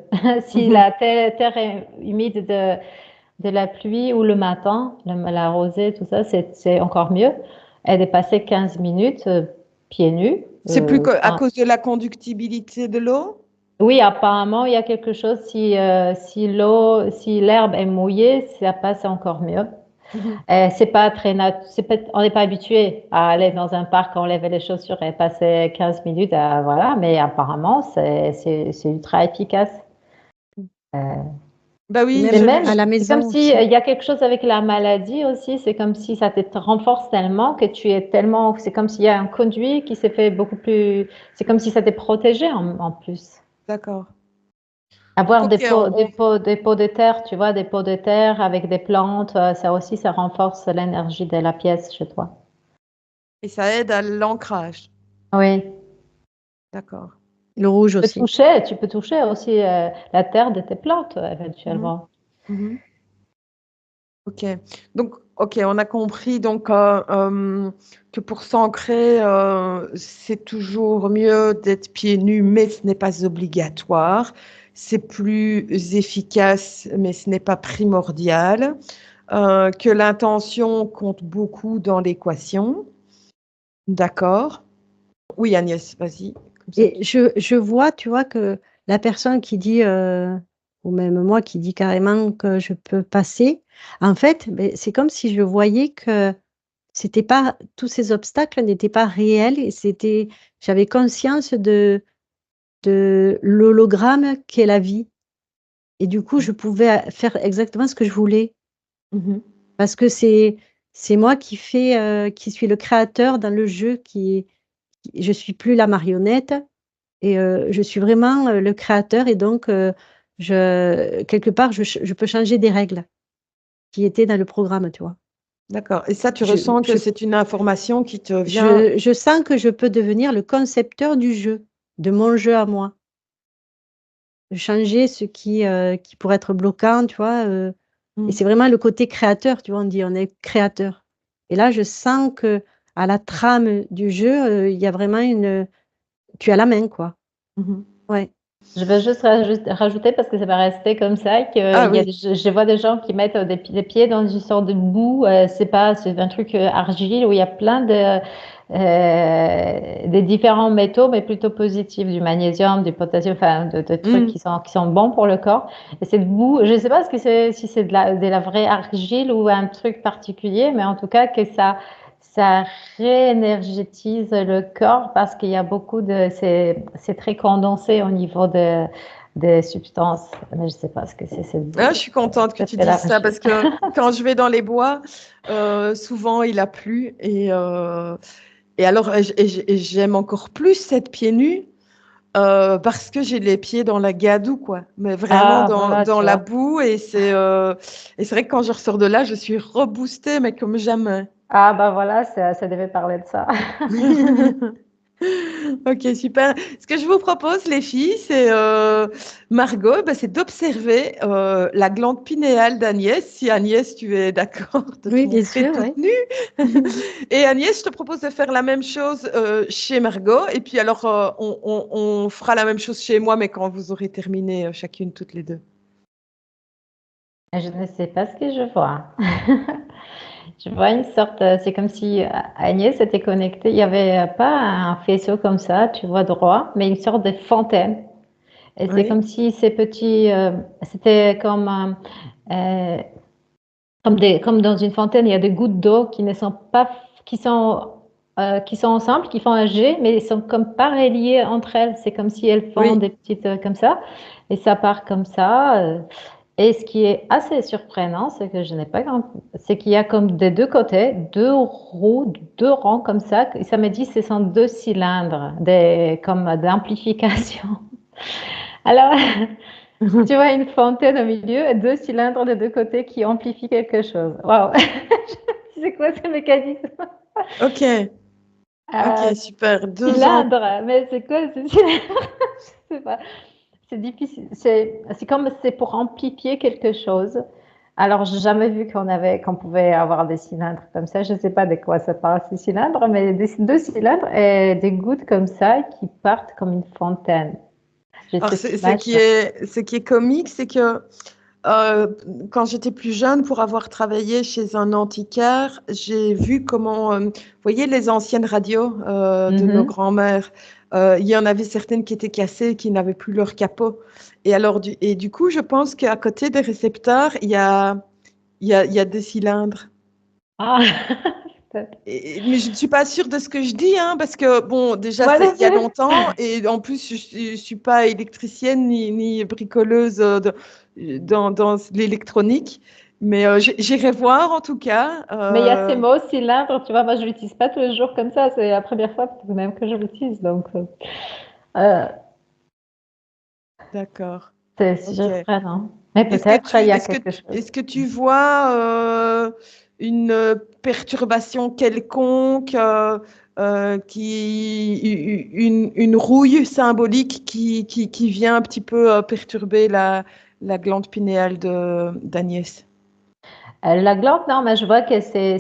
Si la terre est humide de la pluie ou le matin, la rosée, tout ça, c'est encore mieux. Et de passer 15 minutes pieds nus. C'est plus à cause de la conductibilité de l'eau? Oui, apparemment, il y a quelque chose. Si l'herbe est mouillée, ça passe encore mieux. C'est pas on n'est pas habitué à aller dans un parc, enlever les chaussures et passer 15 minutes, voilà. Mais apparemment, c'est ultra efficace. Bah oui, Même Mais je, à même, la c'est comme maison si aussi. il y a quelque chose avec la maladie aussi. C'est comme si ça te renforce tellement que tu es tellement. C'est comme s'il y a un conduit qui s'est fait beaucoup plus. C'est comme si ça t'est protégé en plus. d'accord. Donc, Avoir ok, des pots de terre, tu vois, des pots de terre avec des plantes, ça aussi, ça renforce l'énergie de la pièce chez toi. et ça aide à l'ancrage. Oui. D'accord. Le rouge aussi. Tu peux toucher aussi la terre de tes plantes Mhm, éventuellement. mhm. Ok. Donc, ok, on a compris donc que pour s'ancrer, c'est toujours mieux d'être pieds nus, mais ce n'est pas obligatoire. C'est plus efficace, mais ce n'est pas primordial. Que l'intention compte beaucoup dans l'équation. D'accord. Oui, Agnès, vas-y. Comme ça, Et je vois, tu vois, que la personne qui dit, ou même moi qui dit carrément que je peux passer, en fait, ben, c'est comme si je voyais que c'était pas, tous ces obstacles n'étaient pas réels et j'avais conscience de l'hologramme qu'est la vie. Et du coup, je pouvais faire exactement ce que je voulais. Mhm, Parce que c'est moi qui suis le créateur dans le jeu je suis plus la marionnette et je suis vraiment le créateur et donc quelque part je peux changer des règles qui étaient dans le programme, tu vois. d'accord. Et ça, tu Je, ressens que je, c'est une information qui te vient. je sens que je peux devenir le concepteur du jeu, de mon jeu à moi. De changer ce qui pourrait être bloquant, tu vois. Et Mm, c'est vraiment le côté créateur, tu vois, on dit on est créateur. Et là, je sens que à la trame du jeu, il y a vraiment tu as la main, quoi. mhm. Ouais. Je vais juste rajouter parce que ça va rester comme ça Ah qu'il y a oui. je vois des gens qui mettent des pieds dans une sorte de boue, c'est un truc argile où il y a plein de des différents métaux, mais plutôt positifs, du magnésium, du potassium, enfin de trucs Mm, qui sont bons pour le corps. Et cette boue, je ne sais pas si c'est de la vraie argile ou un truc particulier, mais en tout cas que ça réénergétise le corps parce qu'il y a beaucoup c'est très condensé au niveau des substances. Mais je ne sais pas ce que c'est cette boue. ah, je suis contente que Ça tu fait dises ça l'argile. parce que quand je vais dans les bois, souvent il a plu et alors et j'aime encore plus cette pieds nus parce que j'ai les pieds dans la gadoue quoi, mais vraiment Ah, voilà, dans tu la vois. boue et c'est vrai que quand je ressors de là, je suis reboostée mais comme jamais. Ah, bah voilà, ça devait parler de ça. Ok, super. Ce que je vous propose, les filles, c'est Margot, ben, c'est d'observer la glande pinéale d'Agnès. Si Agnès, tu es d'accord de te Oui, bien montrer sûr, toute oui. nue. Et Agnès, je te propose de faire la même chose chez Margot. Et puis alors, on fera la même chose chez moi, mais quand vous aurez terminé chacune, toutes les deux. Je ne sais pas ce que je vois. Je vois une sorte, c'est comme si Agnès était connectée. Il n'y avait pas un faisceau comme ça, tu vois droit, mais une sorte de fontaine. Et c'est Oui. comme si ces petits, c'était euh, comme dans une fontaine, il y a des gouttes d'eau qui ne sont pas, qui sont ensemble, qui font un jet, mais elles sont comme pas reliées entre elles. C'est comme si elles font Oui. des petites, comme ça, et ça part comme ça. Et ce qui est assez surprenant, c'est que je n'ai pas c'est qu'il y a comme des deux côtés, deux roues, deux rangs comme ça. Et ça me dit que ce sont deux cylindres, comme d'amplification. Alors, tu vois une fontaine au milieu et deux cylindres de deux côtés qui amplifient quelque chose. Waouh! C'est quoi ce mécanisme? Ok. Ok, Euh, super. 2 ans. Cylindre, mais c'est quoi ce cylindre? Je sais pas. C'est difficile. C'est comme c'est pour amplifier quelque chose. Alors, j'ai jamais vu qu'on pouvait avoir des cylindres comme ça. Je ne sais pas de quoi ça parle ces cylindres, mais deux cylindres et des gouttes comme ça qui partent comme une fontaine. J'ai Alors, cette image. ce qui est comique, c'est que Euh, quand j'étais plus jeune, pour avoir travaillé chez un antiquaire, j'ai vu comment, vous voyez, les anciennes radios de nos Mhm. grands-mères, il y en avait certaines qui étaient cassées, qui n'avaient plus leur capot. Et alors, du coup, je pense qu'à côté des récepteurs, il y a des cylindres. Ah, peut-être. Mais je ne suis pas sûre de ce que je dis, hein, parce que, bon, déjà, Moi c'est non il y a plus. longtemps, et en plus, je ne suis pas électricienne ni bricoleuse. dans l'électronique. Mais j'irai voir en tout cas. Mais il y a ces mots cylindre, tu vois, moi je l'utilise pas tous les jours comme ça, c'est la première fois peut-être même que je l'utilise, donc D'accord. je Ok. ferai, non. Mais Est-ce que peut-être il y a est-ce que, quelque chose. est-ce que tu vois une perturbation quelconque, une rouille symbolique qui vient un petit peu perturber la glande pinéale d'Agnès? La glande, non, mais je vois que ces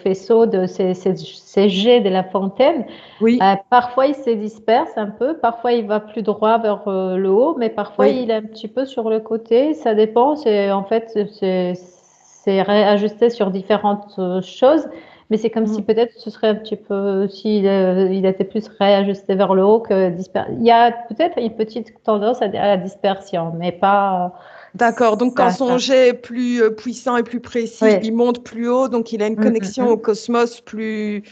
faisceaux, ces jets de la fontaine, Oui, parfois il se disperse un peu, parfois il va plus droit vers le haut, mais parfois oui. il est un petit peu sur le côté. Ça dépend. En fait, c'est réajusté sur différentes choses, mais c'est comme si Mhm. peut-être ce serait un petit peu, s'il il était plus réajusté vers le haut que dispersé. Il y a peut-être une petite tendance à la dispersion, mais pas D'accord. Donc, quand son ça. jet est plus puissant et plus précis, Oui. il monte plus haut, donc il a une Mm, mm, connexion au mm. cosmos plus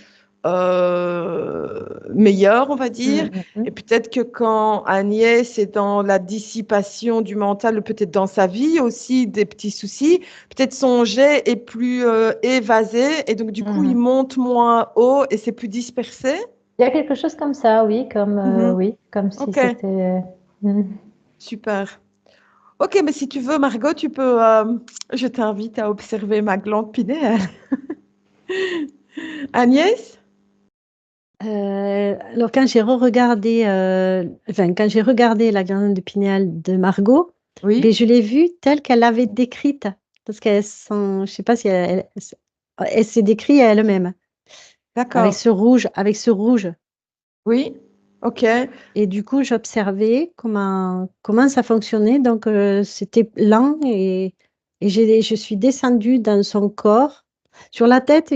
meilleure, on va Mm, dire. mm, mm. Et peut-être que quand Agnès est dans la dissipation du mental, peut-être dans sa vie aussi, des petits soucis, peut-être son jet est plus évasé et donc du coup, il Mhm. monte moins haut et c'est plus dispersé. Il y a quelque chose comme ça, oui, Mhm. oui, comme si Ok, c'était. super. Ok, mais si tu veux, Margot, je t'invite à observer ma glande pinéale. Agnès? Alors quand j'ai re-regardé, quand j'ai regardé la glande pinéale de Margot, ben, Oui, je l'ai vue telle qu'elle l'avait décrite, parce je sais pas si elle s'est décrite à elle-même, d'accord. avec ce rouge. Oui, ok. Et du coup, j'observais comment ça fonctionnait. Donc, c'était lent et je suis descendue dans son corps. Sur la tête,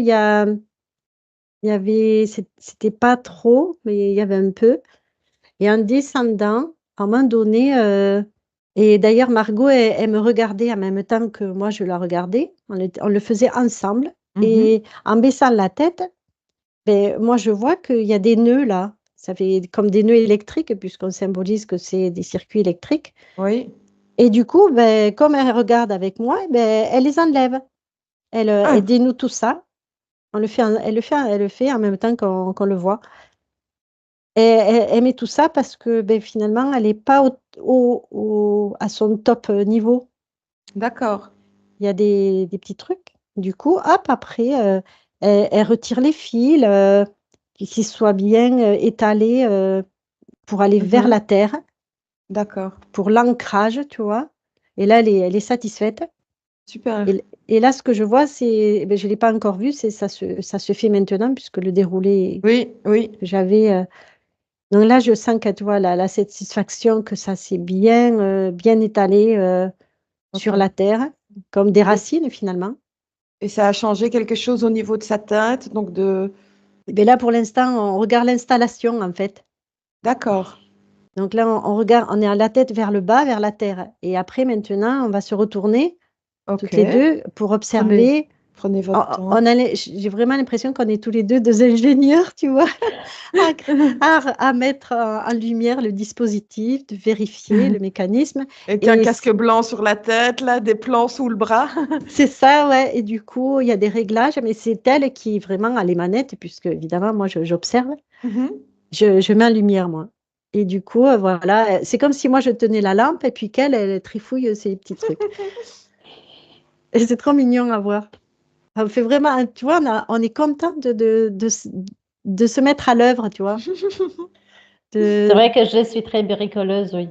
c'était pas trop, mais il y avait un peu. Et en descendant, à un moment donné, et d'ailleurs, Margot, elle me regardait en même temps que moi, je la regardais. On le faisait ensemble. Mhm. Et en baissant la tête, ben, moi, je vois qu'il y a des nœuds là. Ça fait comme des nœuds électriques, puisqu'on symbolise que c'est des circuits électriques. Oui. Et du coup, ben, comme elle regarde avec moi, ben, elle les enlève. Elle Ah, dénoue tout ça. Elle le fait en même temps qu'on le voit. Et elle met tout ça parce que ben, finalement, elle n'est pas à son top niveau. d'accord. Il y a des petits trucs. Du coup, hop, après, elle retire les fils, qu'ils soient bien étalés pour aller vers Mhm. la terre, D'accord. pour l'ancrage, tu vois. Et là, elle est satisfaite. Super. Et là, ce que je vois, c'est, ben, je ne l'ai pas encore vu, ça se fait maintenant, puisque le déroulé Oui, oui. que j'avais. Donc là, je sens que tu vois la satisfaction que ça s'est bien étalé sur Ok. la terre, comme des Et, racines finalement. et ça a changé quelque chose au niveau de sa tête, donc de... Et bien là, pour l'instant, on regarde l'installation en fait. D'accord. Donc là, on regarde, on est à la tête vers le bas, vers la terre. Et après, maintenant, on va se retourner Ok. toutes les deux pour Prenez, observer. prenez votre temps. J'ai vraiment l'impression qu'on est tous les deux des ingénieurs, tu vois, à, à mettre en lumière le dispositif, de vérifier le mécanisme. Avec un Et casque blanc sur la tête, là, des plans sous le bras. c'est ça, ouais. Et du coup, il y a des réglages, mais c'est elle qui vraiment a les manettes, puisque évidemment, moi, j'observe. Mhm. Je mets en lumière, moi. Et du coup, voilà, c'est comme si moi, je tenais la lampe et puis elle trifouille ces petits trucs. Et c'est trop mignon à voir. Ça me fait vraiment, tu vois, on est content de se mettre à l'œuvre, tu vois. C'est De- vrai que je suis très bricoleuse, oui.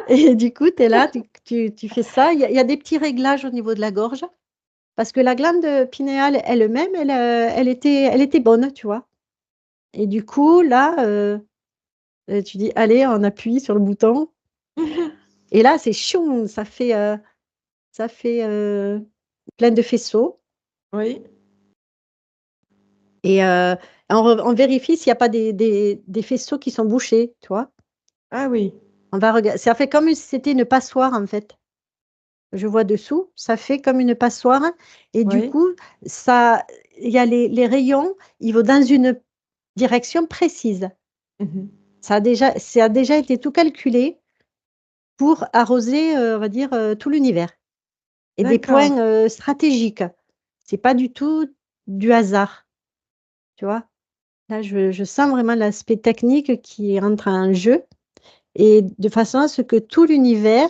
et du coup, tu es là, tu fais ça. Il y a des petits réglages au niveau de la gorge, parce que la glande pinéale elle-même, elle était bonne, tu vois. Et du coup, là, tu dis, allez, on appuie sur le bouton. Et là, c'est chiant, ça fait plein de faisceaux. Oui. Et on vérifie s'il n'y a pas des faisceaux qui sont bouchés, tu vois. Ah oui. On va regarder. Ça fait comme si c'était une passoire, en fait. Je vois dessous, ça fait comme une passoire. Et du Oui. coup, il y a les rayons, ils vont dans une direction précise. Mhm. Ça a déjà été tout calculé. pour arroser, on va dire, tout l'univers. Et des D'accord. points stratégiques. C'est pas du tout du hasard, tu vois? Là, je sens vraiment l'aspect technique qui entre en jeu et de façon à ce que tout l'univers,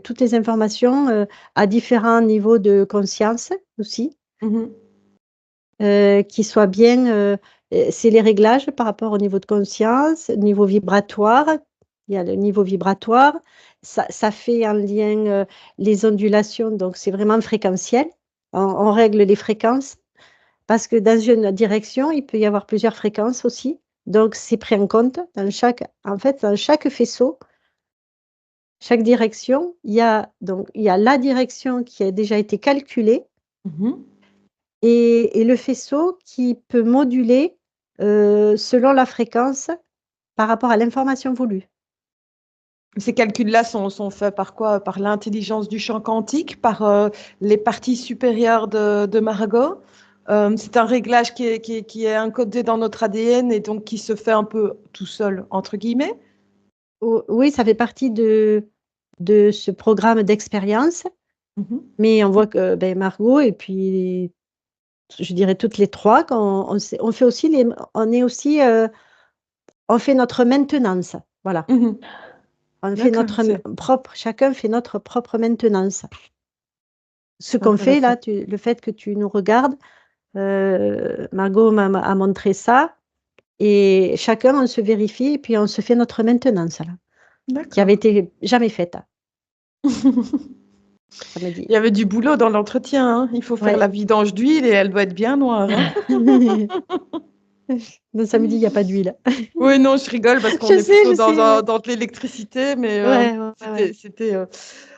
toutes les informations, à différents niveaux de conscience aussi, Mhm. qui soient bien, c'est les réglages par rapport au niveau de conscience, niveau vibratoire. Il y a le niveau vibratoire, ça fait en lien, les ondulations, donc c'est vraiment fréquentiel. On règle les fréquences parce que dans une direction, il peut y avoir plusieurs fréquences aussi, donc c'est pris en compte dans chaque faisceau, chaque direction, il y a la direction qui a déjà été calculée Mhm. et le faisceau qui peut moduler, selon la fréquence par rapport à l'information voulue. Ces calculs-là sont faits par quoi? Par l'intelligence du champ quantique, par les parties supérieures de Margot. C'est un réglage qui est encodé dans notre ADN et donc qui se fait un peu tout seul, entre guillemets. Oui, ça fait partie de ce programme d'expérience, Mhm. mais on voit que, Margot et puis je dirais toutes les 3 on fait aussi on est aussi, on fait notre maintenance, voilà. Mhm. On fait D'accord, notre propre chacun fait notre propre maintenance. Ce c'est qu'on fait là, intéressant. le fait que tu nous regardes, Margot a montré ça et chacun on se vérifie et puis on se fait notre maintenance là, qui avait D'accord. été jamais faite. Ça me dit Il y avait du boulot dans l'entretien, hein. Il faut faire ouais. la vidange d'huile et elle doit être bien noire, hein. Le samedi, il y a pas d'huile. Oui, non, je rigole parce qu'on est plutôt Je sais, ouais. dans de l'électricité, mais Ouais, ouais, ouais. c'était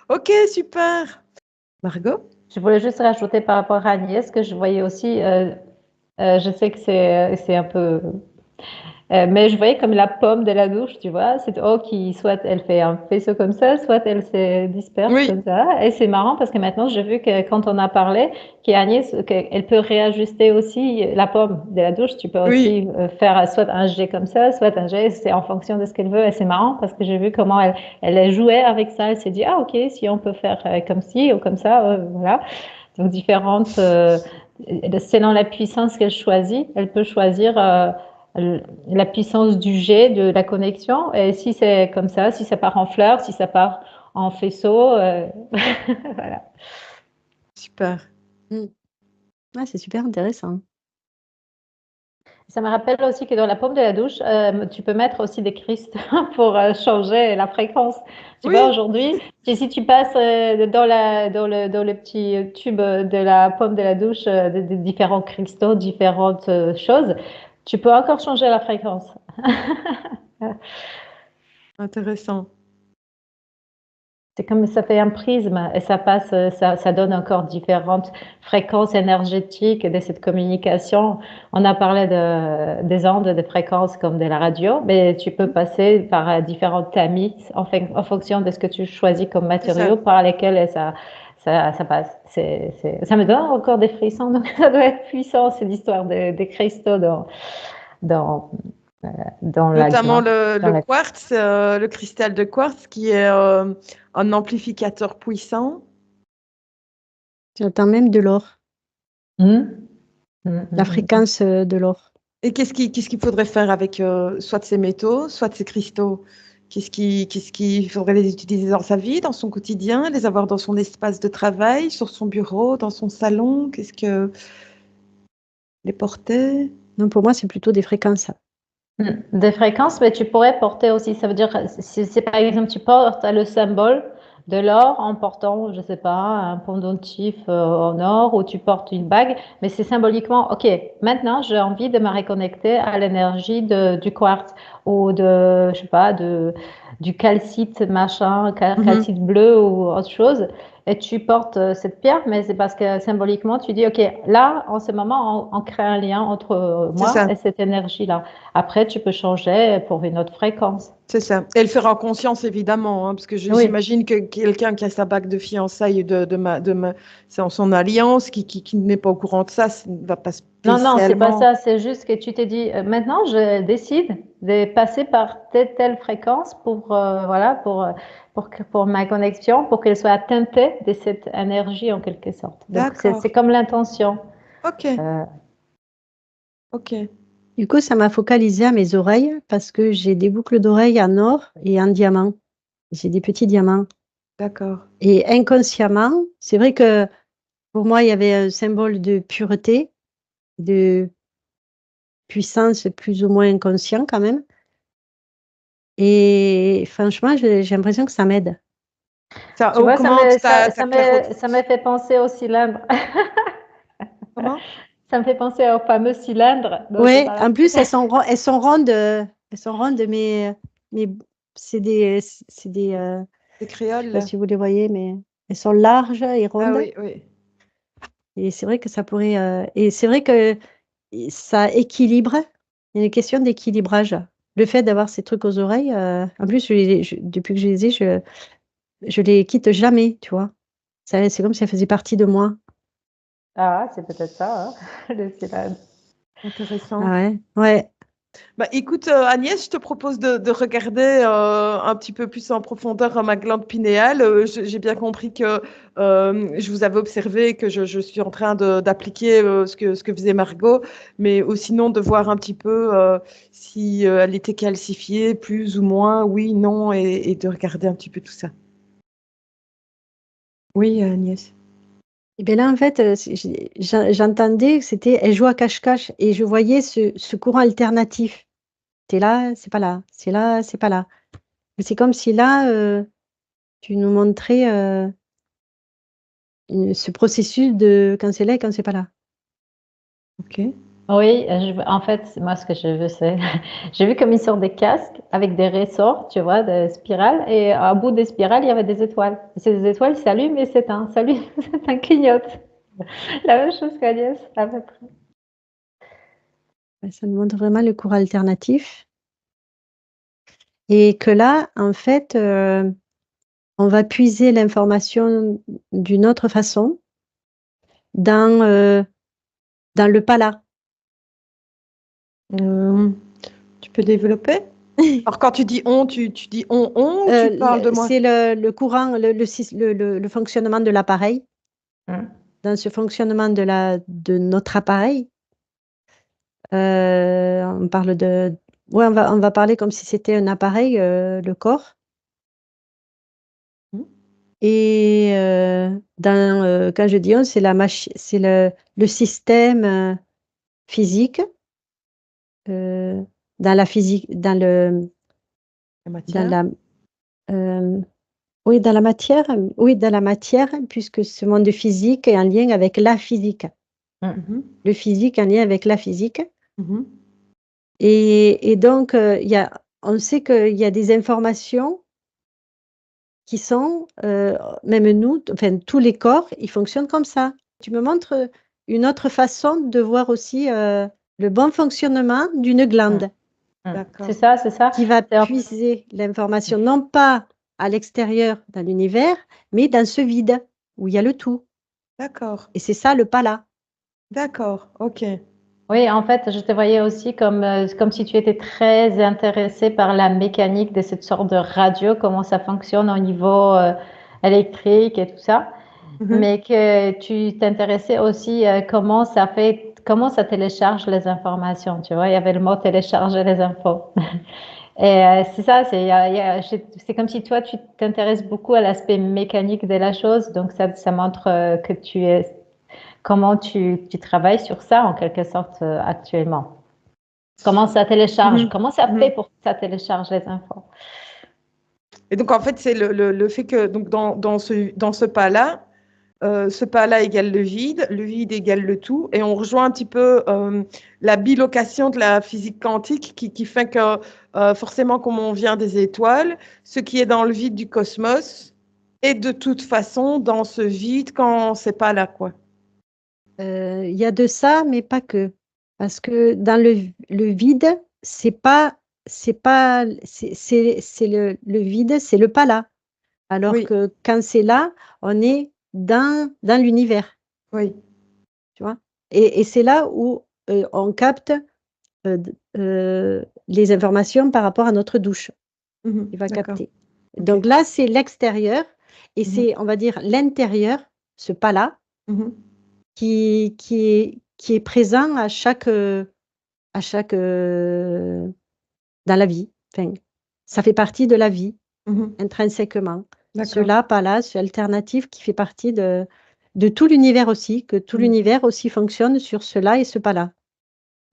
OK, super. Margot? Je voulais juste rajouter par rapport à Agnès que je voyais aussi, je sais que c'est un peu mais je voyais comme la pomme de la douche, tu vois, cette eau qui soit elle fait un faisceau comme ça, soit elle se disperse Oui, comme ça. Et c'est marrant parce que maintenant j'ai vu que quand on a parlé, qu'Agnès, qu'elle peut réajuster aussi la pomme de la douche. Tu peux oui. aussi faire soit un jet comme ça, soit un jet, c'est en fonction de ce qu'elle veut. Et c'est marrant parce que j'ai vu comment elle jouait avec ça. Elle s'est dit, ah ok, si on peut faire comme ci ou comme ça, voilà. Donc différentes, selon la puissance qu'elle choisit, elle peut choisir la puissance du jet, de la connexion. Et si c'est comme ça, si ça part en fleurs, si ça part en faisceau, voilà. Super. Mmh. Ouais, c'est super intéressant. Ça me rappelle aussi que dans la paume de la douche, tu peux mettre aussi des cristaux pour changer la fréquence. Tu vois, Oui, aujourd'hui, si tu passes dans le petit tube de la paume de la douche, de différents cristaux, différentes choses, tu peux encore changer la fréquence. intéressant. C'est comme ça fait un prisme et ça passe, ça donne encore différentes fréquences énergétiques de cette communication. On a parlé des ondes, des fréquences comme de la radio, mais tu peux passer par différentes tamis en fonction de ce que tu choisis comme C'est ça. matériaux par lesquels ça passe. Ça me donne encore des frissons, donc ça doit être puissant, c'est l'histoire des cristaux dans, euh, dans la Notamment glande. le quartz, le cristal de quartz qui est un amplificateur puissant. Tu entends même de l'or, Mmh. Mmh, la mmh, mmh. fréquence, de l'or. Et qu'est-ce qu'il faudrait faire avec soit ces métaux, soit ces cristaux? Qu'est-ce qu'il faudrait les utiliser dans sa vie, dans son quotidien, les avoir dans son espace de travail, sur son bureau, dans son salon? Qu'est-ce que les porter? Non, pour moi, c'est plutôt des fréquences. Des fréquences, mais tu pourrais porter aussi, ça veut dire, si par exemple tu portes le symbole de l'or en portant, je sais pas, un pendentif en or ou tu portes une bague, mais c'est symboliquement, ok, maintenant j'ai envie de me reconnecter à l'énergie du quartz ou de, je sais pas, du calcite machin, Mhm. calcite bleu ou autre chose. Et tu portes cette pierre, mais c'est parce que symboliquement tu dis, ok, là, en ce moment, on crée un lien entre C'est moi ça. et cette énergie-là. Après, tu peux changer pour une autre fréquence. C'est ça. Et le faire en conscience, évidemment, hein, parce que Oui. j'imagine que quelqu'un qui a sa bague de fiançailles c'est en son alliance, qui n'est pas au courant de ça, ne va pas Non, c'est pas spécialement. ça. C'est juste que tu t'es dit, maintenant, je décide de passer par telle fréquence voilà, pour ma connexion, pour qu'elle soit teintée de cette énergie en quelque sorte. Donc, D'accord. c'est comme l'intention. Ok. Ok. Du coup, ça m'a focalisé à mes oreilles parce que j'ai des boucles d'oreilles en or et en diamant. J'ai des petits diamants. D'accord. Et inconsciemment, c'est vrai que pour moi, il y avait un symbole de pureté, de puissance plus ou moins inconscient quand même. Et franchement, j'ai l'impression que ça m'aide. Ça Tu vois, augmente ta clairaudience. ça me fait penser au cylindre. Comment? Ça me fait penser au fameux cylindre dont je Oui, parlais. en plus, elles sont rondes, mais Des je sais pas créoles. si vous les voyez, mais elles sont larges et Ah rondes. oui, oui. Et c'est vrai que ça pourrait, et c'est vrai que ça équilibre. Il y a une question d'équilibrage. Le fait d'avoir ces trucs aux oreilles, en plus, depuis que je les ai, je les quitte jamais, tu vois. C'est comme si ça faisait partie de moi. Ah, c'est peut-être ça, hein, le cylindre. Intéressant. Ah ouais, ouais. Bah, écoute, Agnès, je te propose de regarder un petit peu plus en profondeur ma glande pinéale. J'ai bien compris que je vous avais observé que je suis en train d'appliquer ce que faisait Margot, mais sinon de voir un petit peu si elle était calcifiée, plus ou moins, oui, non, et de regarder un petit peu tout ça. Oui, Agnès. Et bien là, en fait, j'entendais que c'était, elle joue à cache-cache et je voyais ce courant alternatif. T'es là, c'est pas là. C'est là, c'est pas là. C'est comme si là, tu nous montrais ce processus de quand c'est là et quand c'est pas là. Ok. Oui, en fait, moi, ce que je veux, c'est, j'ai vu comme une sorte de casque avec des ressorts, tu vois, de spirales, et à bout des spirales, il y avait des étoiles. Et ces étoiles s'allument et s'éteignent, s'allument, s'éteignent, clignotent. La même chose qu'Agnès, à peu près. Ça nous montre vraiment le courant alternatif. Et que là, en fait, on va puiser l'information d'une autre façon dans le pas là. Tu peux développer? Alors, quand tu dis on, tu dis on ou tu parles de moi? C'est le courant, le fonctionnement de l'appareil. Dans ce fonctionnement de notre appareil, on parle de... Ouais, on va parler comme si c'était un appareil, le corps. Hmm. Et quand je dis on, c'est c'est le système physique, dans la physique, La dans matière. la, euh, oui, dans la matière, puisque ce monde physique est en lien avec la physique. Mhm. Le physique en lien avec la physique. Mhm. Et donc, on sait qu'il y a des informations qui sont, même nous, enfin, tous les corps, ils fonctionnent comme ça. Tu me montres une autre façon de voir aussi le bon fonctionnement d'une glande D'accord. C'est ça. qui va C'est en- puiser l'information, non pas à l'extérieur dans l'univers, mais dans ce vide où il y a le tout. D'accord. Et c'est ça le pas là. D'accord. Ok. Oui, en fait, je te voyais aussi comme si tu étais très intéressée par la mécanique de cette sorte de radio, comment ça fonctionne au niveau électrique et tout ça, Mhm. mais que tu t'intéressais aussi comment ça télécharge les informations, tu vois, il y avait le mot télécharger les infos. Et c'est ça, c'est comme si toi, tu t'intéresses beaucoup à l'aspect mécanique de la chose, donc ça montre que comment tu travailles sur ça en quelque sorte actuellement. Comment ça télécharge, Mhm. comment ça fait Mhm. pour que ça télécharge les infos. Et donc, en fait, c'est le fait que donc, dans ce pas-là égale le vide égale le tout, et on rejoint un petit peu la bilocation de la physique quantique qui fait que forcément, comme on vient des étoiles, ce qui est dans le vide du cosmos est de toute façon dans ce vide quand c'est pas là, quoi. Il y a de ça, mais pas que. Parce que dans le vide, pas, c'est le vide, c'est le pas là. Alors Oui, que quand c'est là, on est dans l'univers, oui. tu vois. Et c'est là où on capte les informations par rapport à notre douche. Il va D'accord. capter. Ok. Donc là, c'est l'extérieur et Mhm. c'est, on va dire, l'intérieur, ce pas-là, Mhm. qui est présent à chaque dans la vie. Enfin, ça fait partie de la vie, Mhm. intrinsèquement. D'accord. Cela, pas là, ce alternatif qui fait partie de tout l'univers aussi, que tout Mhm. l'univers aussi fonctionne sur cela et ce pas-là.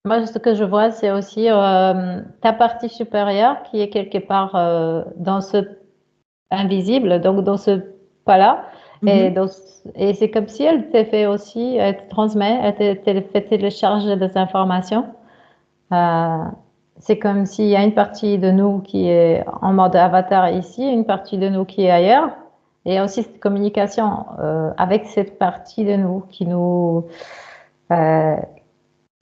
Moi, ce que je vois, c'est aussi ta partie supérieure qui est quelque part dans ce invisible, donc dans ce pas-là. Et, Mhm. et c'est comme si elle te fait aussi, elle te transmet, elle te fait télécharger des informations. Euh, c'est comme s'il y a une partie de nous qui est en mode avatar ici, une partie de nous qui est ailleurs. Et il y a aussi cette communication avec cette partie de nous qui nous... euh,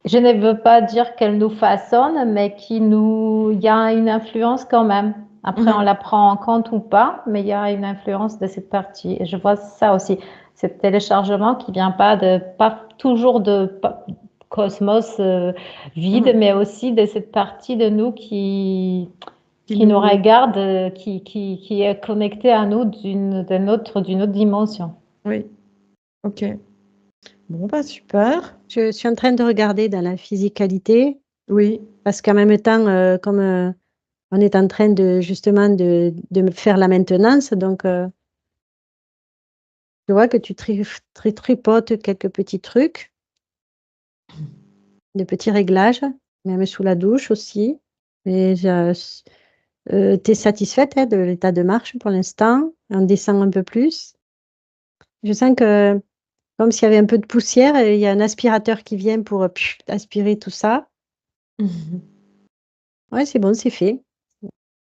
je ne veux pas dire qu'elle nous façonne, mais il y a une influence quand même. Après, on Mhm. la prend en compte ou pas, mais il y a une influence de cette partie. Et je vois ça aussi, ce téléchargement qui vient pas toujours de cosmos vide, Mhm. mais aussi de cette partie de nous Qui qui nous nous... regarde, qui est connectée à nous d'une autre dimension. Oui, ok. Bon, bah super. Je suis en train de regarder dans la physicalité, Oui. parce qu'en même temps, comme on est en train justement de me faire la maintenance, donc je vois que tu tripotes quelques petits trucs, de petits réglages, même sous la douche aussi. Et tu es satisfaite de l'état de marche pour l'instant. On descend un peu plus. Je sens que, comme s'il y avait un peu de poussière, et il y a un aspirateur qui vient pour aspirer tout ça. Mhm. Ouais, c'est bon, c'est fait.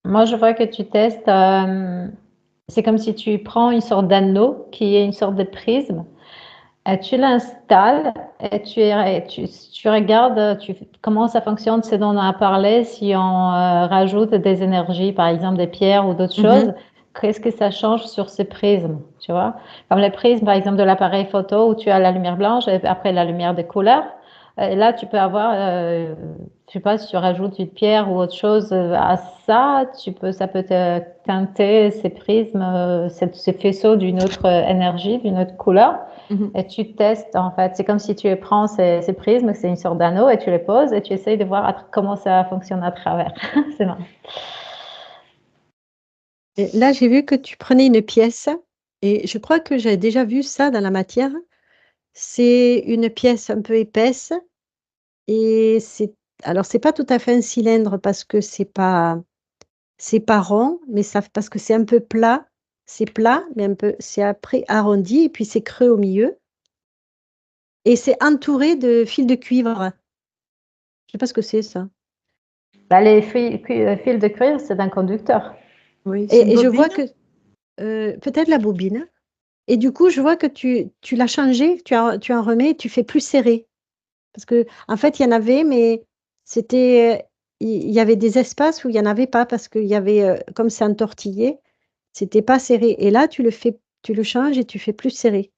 Moi, je vois que tu testes. C'est comme si tu prends une sorte d'anneau qui est une sorte de prisme. Et tu l'installes et tu regardes comment ça fonctionne, ce dont on a parlé. Si on rajoute des énergies, par exemple des pierres ou d'autres choses, Mhm. qu'est-ce que ça change sur ces prismes, tu vois? Comme les prismes, par exemple, de l'appareil photo où tu as la lumière blanche et après la lumière de couleur. Et là, tu peux avoir, je sais pas, si tu rajoutes une pierre ou autre chose à ça, ça peut te teinter ces prismes, ces faisceaux d'une autre énergie, d'une autre couleur. Mhm. Et tu testes, en fait. C'est comme si tu prends ces prismes, c'est une sorte d'anneau, et tu les poses et tu essayes de voir comment ça fonctionne à travers. C'est marrant. Et là, j'ai vu que tu prenais une pièce, et je crois que j'ai déjà vu ça dans la matière. C'est une pièce un peu épaisse, et alors c'est pas tout à fait un cylindre parce que c'est pas rond, mais ça, parce que c'est un peu plat. C'est plat, mais c'est après arrondi, et puis c'est creux au milieu, et c'est entouré de fils de cuivre. Je sais pas ce que c'est ça. Bah, les fils de cuir, c'est un conducteur. Oui, c'est une Et je vois bobine. que peut-être la bobine. Et du coup, je vois que tu l'as changé, tu en remets, tu fais plus serré. Parce que en fait, il y en avait, mais c'était, il y avait des espaces où il y en avait pas parce qu'il y avait, comme c'est entortillé, c'était pas serré. Et là, tu le changes et tu fais plus serré.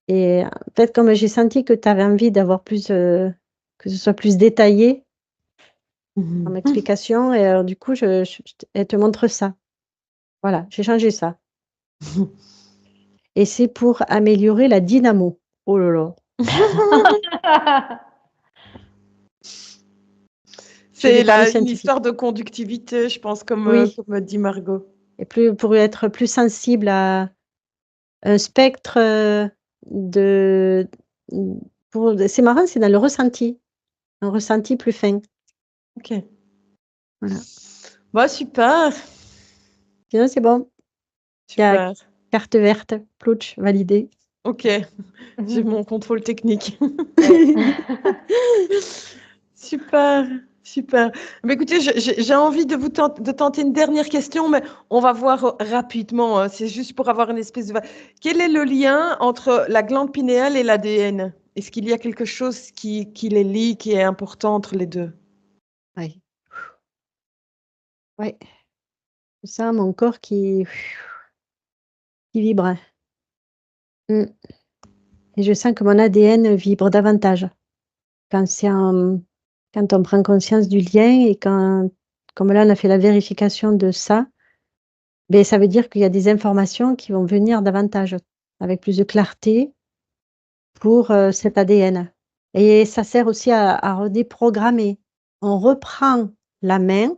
Et peut-être comme j'ai senti que tu avais envie d'avoir plus, que ce soit plus détaillé en Mhm. explication, et alors, du coup, elle te montre ça. Voilà, j'ai changé ça. Et c'est pour améliorer la dynamo. Oh là là. Je vais C'est parler une scientifique. histoire de conductivité, je pense, Oui, comme dit Margot. et pour être plus sensible à un spectre de... C'est marrant, c'est dans le ressenti, un ressenti plus fin. Ok. Voilà. Bah, super. Sinon, c'est bon. Il y a Super. carte verte, plouch, validé. Ok. J'ai mon contrôle technique. Ouais. Super, super. Mais écoutez, j'ai envie de de tenter une dernière question, mais on va voir rapidement, hein. C'est juste pour avoir une espèce de... Quel est le lien entre la glande pinéale et l'ADN? Est-ce qu'il y a quelque chose qui les lie, qui est important entre les deux? Ouais. Ouais, je sens mon corps qui vibre. Mm. Et je sens que mon ADN vibre davantage quand quand on prend conscience du lien et comme là, on a fait la vérification de ça, ben, ça veut dire qu'il y a des informations qui vont venir davantage, avec plus de clarté pour cet ADN. Et ça sert aussi à redéprogrammer. On reprend la main,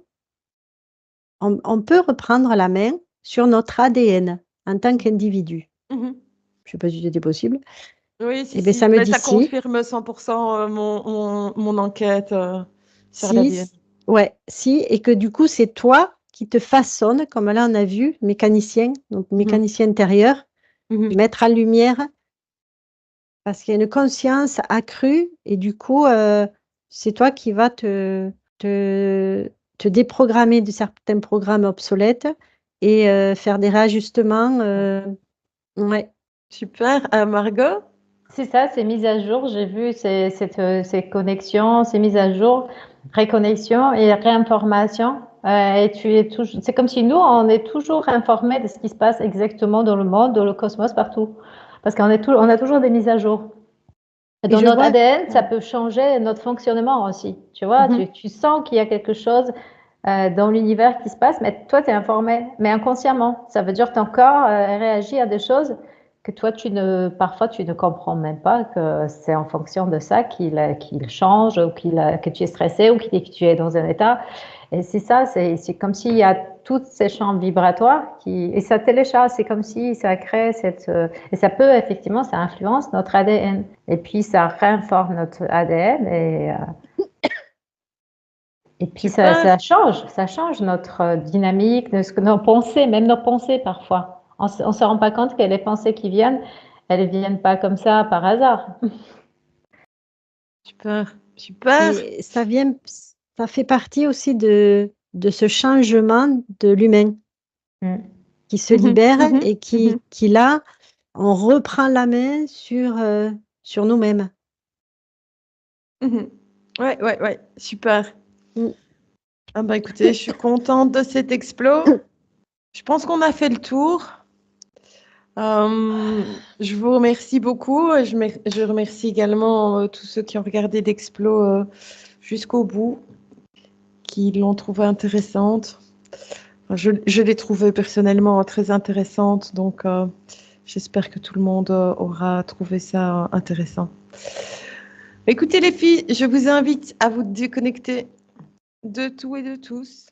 on peut reprendre la main sur notre ADN en tant qu'individu. Mhm. Je ne sais pas si c'était possible. Oui, Et si, bien, si. ça me Mais dit ça si. confirme 100% mon enquête sur Si, l'ADN. ouais, si, et que du coup, c'est toi qui te façonne, comme là on a vu, mécanicien, donc Mhm. mécanicien intérieur, Mhm. mettre en lumière, parce qu'il y a une conscience accrue, et du coup, c'est toi qui vas te, te déprogrammer de certains programmes obsolètes et faire des réajustements. Ouais. Super. Margot? C'est ça, c'est mise à jour. J'ai vu ces connexions, ces mises à jour, réconnexion et réinformation. Et tu es toujours, c'est comme si nous, on est toujours informés de ce qui se passe exactement dans le monde, dans le cosmos, partout. Parce on a toujours des mises à jour. Et Et dans je notre vois, ADN, ça peut changer notre fonctionnement aussi. Tu vois, Mhm. tu sens qu'il y a quelque chose dans l'univers qui se passe, mais toi, tu es informé, mais inconsciemment. Ça veut dire que ton corps réagit à des choses que toi, parfois, tu ne comprends même pas que c'est en fonction de ça qu'il change ou que tu es stressé ou que tu es dans un état. Et c'est ça, c'est comme s'il y a tous ces champs vibratoires et ça télécharge, c'est comme si ça crée et ça peut effectivement, ça influence notre ADN. Et puis, ça réinforme notre ADN et puis Super. ça change notre dynamique, nos pensées, même nos pensées parfois. On ne se rend pas compte que les pensées qui viennent, elles ne viennent pas comme ça par hasard. Super. Super. et ça fait partie aussi de ce changement de l'humain Mm. qui se Mhm. libère Mhm. et Mhm. qui là, on reprend la main sur nous-mêmes. Mhm. Ouais, ouais, ouais. Super. Mm. Ah bah écoutez, je suis contente de cet explo. Je pense qu'on a fait le tour. Je vous remercie beaucoup. Je remercie également tous ceux qui ont regardé l'explo jusqu'au bout, qui l'ont trouvée intéressante. Enfin, je l'ai trouvée personnellement très intéressante, donc j'espère que tout le monde aura trouvé ça intéressant. Écoutez les filles, je vous invite à vous déconnecter de tout et de tous.